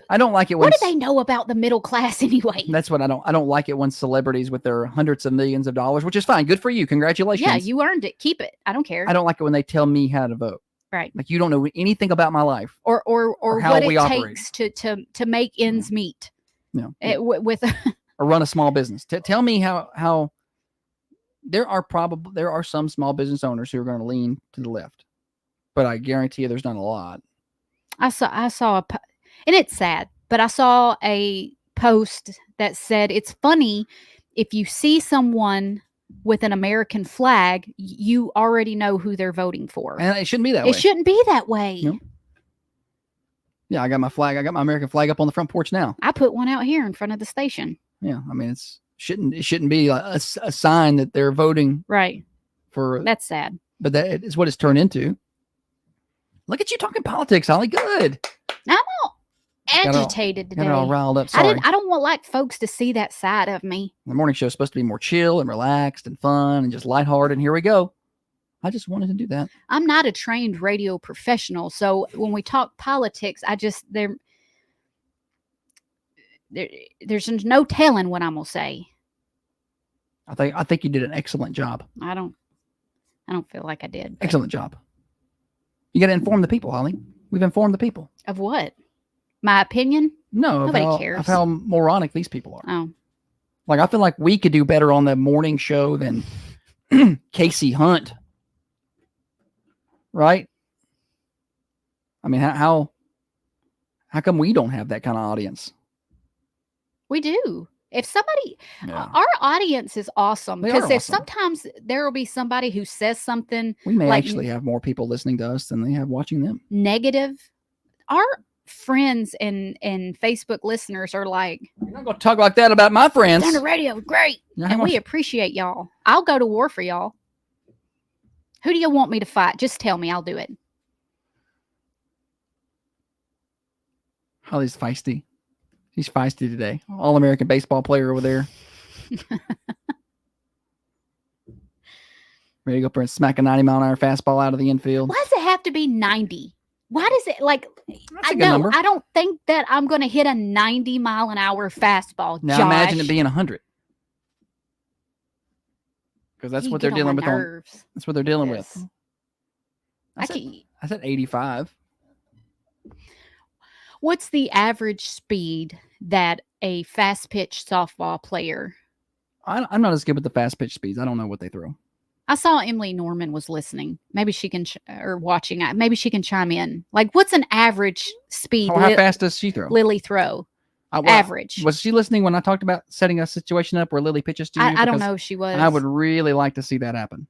I don't like it when. What do they know about the middle class anyway? That's what I don't like it when celebrities with their hundreds of millions of dollars, which is fine. Good for you. Congratulations. Yeah, you earned it. Keep it. I don't care. I don't like it when they tell me how to vote. Right. Like you don't know anything about my life or how what we it operate. takes to make ends meet. Yeah. With or run a small business. Tell me how there are some small business owners who are going to lean to the left, but I guarantee you there's not a lot. I saw and it's sad, but I saw a post that said it's funny if you see someone with an American flag, you already know who they're voting for. And it shouldn't be that way. It shouldn't be that way. No. Yeah, I got my flag. I got my American flag up on the front porch now. I put one out here in front of the station. Yeah, I mean it shouldn't be a sign that they're voting right for. That's sad. But that is what it's turned into. Look at you talking politics, Holly. Good. I'm all agitated today. Got it all riled up. Sorry. I don't want folks to see that side of me. The morning show is supposed to be more chill and relaxed and fun and just lighthearted. And here we go. I just wanted to do that. I'm not a trained radio professional, so when we talk politics, there's no telling what I'm gonna say. I think you did an excellent job. I don't feel like I did. Excellent job. You got to inform the people, Holly. We've informed the people. Of what? My opinion? No, nobody cares. Of how moronic these people are. Oh. Like I feel like we could do better on the morning show than Casey Hunt. Right? I mean, how come we don't have that kind of audience? We do. If somebody, Yeah. our audience is awesome They are because if awesome. sometimes there will be somebody who says something We may like actually have more people listening to us than they have watching them. negative. Our friends and Facebook listeners are like, You're not going to talk like that about my friends. Thunder Radio, great. Yeah, And we appreciate y'all. I'll go to war for y'all. Who do you want me to fight? Just tell me. I'll do it. Holly's feisty. She's feisty today. All-American baseball player over there. Ready to go up there and smack a 90-mile-an-hour fastball out of the infield. Why does it have to be 90? Why does it like? That's a good number. I don't think that I'm going to hit a 90-mile-an-hour fastball. Now Josh. imagine it being 100. Because that's You what they're get on dealing my with. nerves. That's what they're dealing Yes. with. I said 85. What's the average speed that a fast pitch softball player? I'm not as good with the fast pitch speeds. I don't know what they throw. I saw Emily Norman was listening. Maybe she can or watching. Maybe she can chime in. Like, what's an average speed? How fast does she throw? Lily throw. Average. Was she listening when I talked about setting a situation up where Lily pitches to you? I don't know if she was. I would really like to see that happen.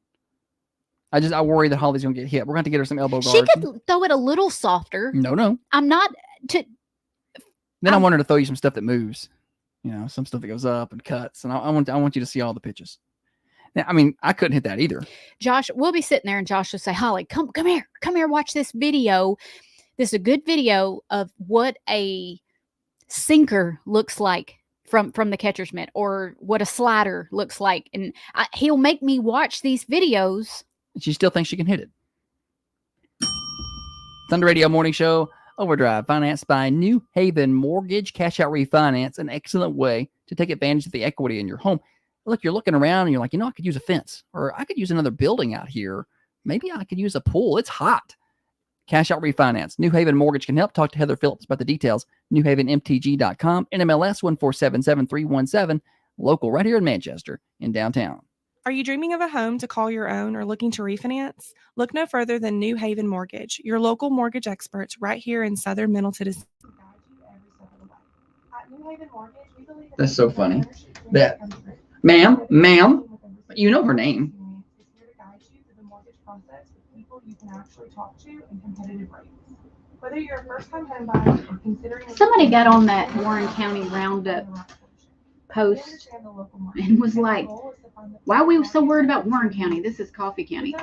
I worry that Holly's gonna get hit. We're going to get her some elbow guards. She could throw it a little softer. No. I'm not. Then I want her to throw you some stuff that moves. You know, some stuff that goes up and cuts. And I want you to see all the pitches. Now, I mean, I couldn't hit that either. Josh, we'll be sitting there and Josh will say, Holly, come here, watch this video. This is a good video of what a sinker looks like from the catcher's mitt, or what a slider looks like. And he'll make me watch these videos. And she still thinks she can hit it. Thunder Radio Morning Show. Overdrive, financed by New Haven Mortgage. Cash out refinance, an excellent way to take advantage of the equity in your home. Look, you're looking around and you're like, I could use a fence, or I could use another building out here. Maybe I could use a pool. It's hot. Cash out refinance. New Haven Mortgage can help. Talk to Heather Phillips about the details. NewHavenMTG.com. NMLS 1477317. Local right here in Manchester in downtown. Are you dreaming of a home to call your own or looking to refinance? Look no further than New Haven Mortgage, your local mortgage experts right here in Southern Middle Tennessee. That's so funny. That, ma'am, you know her name. Somebody got on that Warren County Roundup post and was like, why are we so worried about Warren County? This is Coffee County.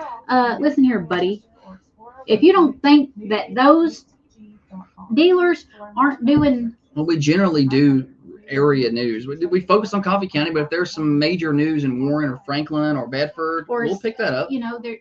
Listen here, buddy. If you don't think that those dealers aren't doing... Well, we generally do area news. We focus on Coffee County, but if there's some major news in Warren or Franklin or Bedford, we'll pick that up. You know, they're...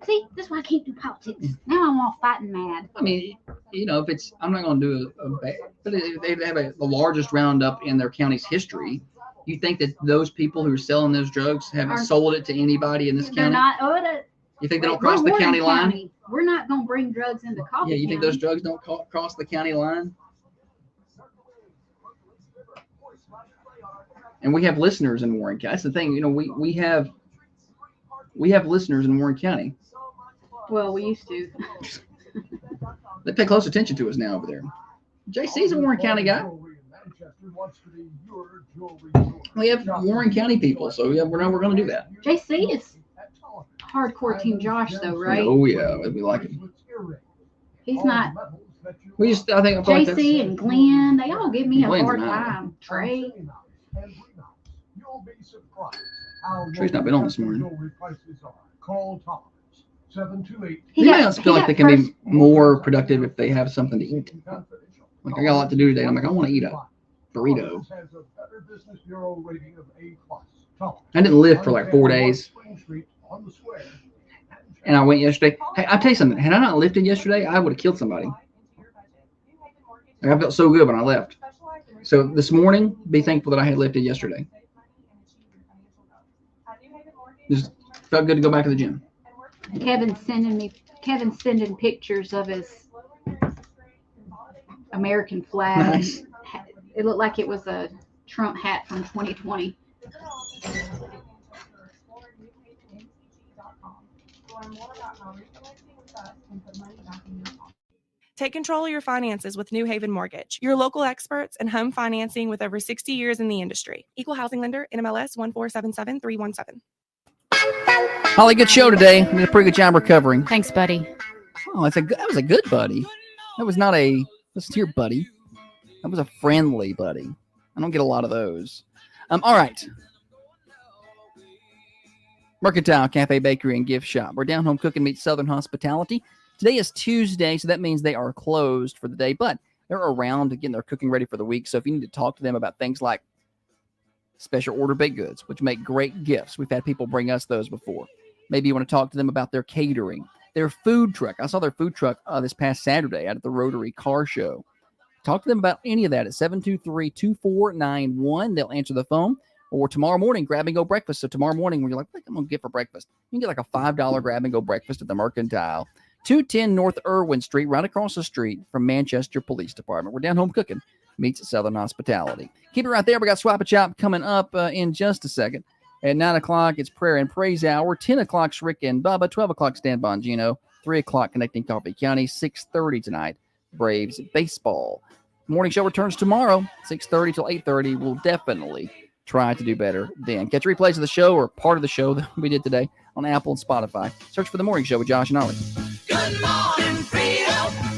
See, that's why I can't do politics. Now I'm all fighting mad. I mean, if it's... I'm not going to do a bad... But if they have the largest roundup in their county's history, you think that those people who are selling those drugs haven't sold it to anybody in this They're county? not... You think they don't cross the county line? We're not going to bring drugs into Coffee County. Yeah, you think those drugs don't cross the county line? And we have listeners in Warren County. That's the thing. We have listeners in Warren County. Well, we used to. They pay close attention to us now over there. JC's a Warren County guy. We have Warren County people, so yeah, we're going to do that. JC is hardcore Team Josh, though, right? Oh yeah, we like it. He's not. I think JC and Glenn, they all give me a Glenn's hard not. time. Trey. Trey's not been on this morning. He may feel like they can be more productive if they have something to eat. Like, I got a lot to do today. I'm like, I want to eat a burrito. I didn't lift for like 4 days. And I went yesterday. Hey, I'll tell you something. Had I not lifted yesterday, I would have killed somebody. Like, I felt so good when I left. So this morning, be thankful that I had lifted yesterday. Just felt good to go back to the gym. Kevin's sending pictures of his American flag. Nice. It looked like it was a Trump hat from 2020. Take control of your finances with New Haven Mortgage, your local experts in home financing with over 60 years in the industry. Equal housing lender, NMLS 1477317. Holly, good show today. You did a pretty good job recovering. Thanks, buddy. Oh, that was a good buddy. That was not a listen to your buddy. That was a friendly buddy. I don't get a lot of those. All right. Mercantile Cafe, Bakery, and Gift Shop. We're down home cooking meets Southern Hospitality. Today is Tuesday, so that means they are closed for the day, but they're around getting their cooking ready for the week. So if you need to talk to them about things like special order baked goods, which make great gifts. We've had people bring us those before. Maybe you want to talk to them about their catering, their food truck. I saw their food truck this past Saturday out at the Rotary Car Show. Talk to them about any of that at 723-2491. They'll answer the phone. Or tomorrow morning, grab and go breakfast. So tomorrow morning, when you're like, what am I going to get for breakfast? You can get like a $5 grab and go breakfast at the Mercantile. 210 North Irwin Street, right across the street from Manchester Police Department. We're down home cooking meets Southern Hospitality. Keep it right there. We got Swap a Chop coming up in just a second. At 9 o'clock, it's Prayer and Praise Hour. 10 o'clock's Rick and Bubba. 12 o'clock, Stan Bongino. 3 o'clock, Connecting Coffee County. 6:30 tonight, Braves Baseball. Morning show returns tomorrow, 6:30 till 8:30. We'll definitely try to do better then. Catch replays of the show or part of the show that we did today on Apple and Spotify. Search for The Morning Show with Josh and Ollie. Good morning, freedom.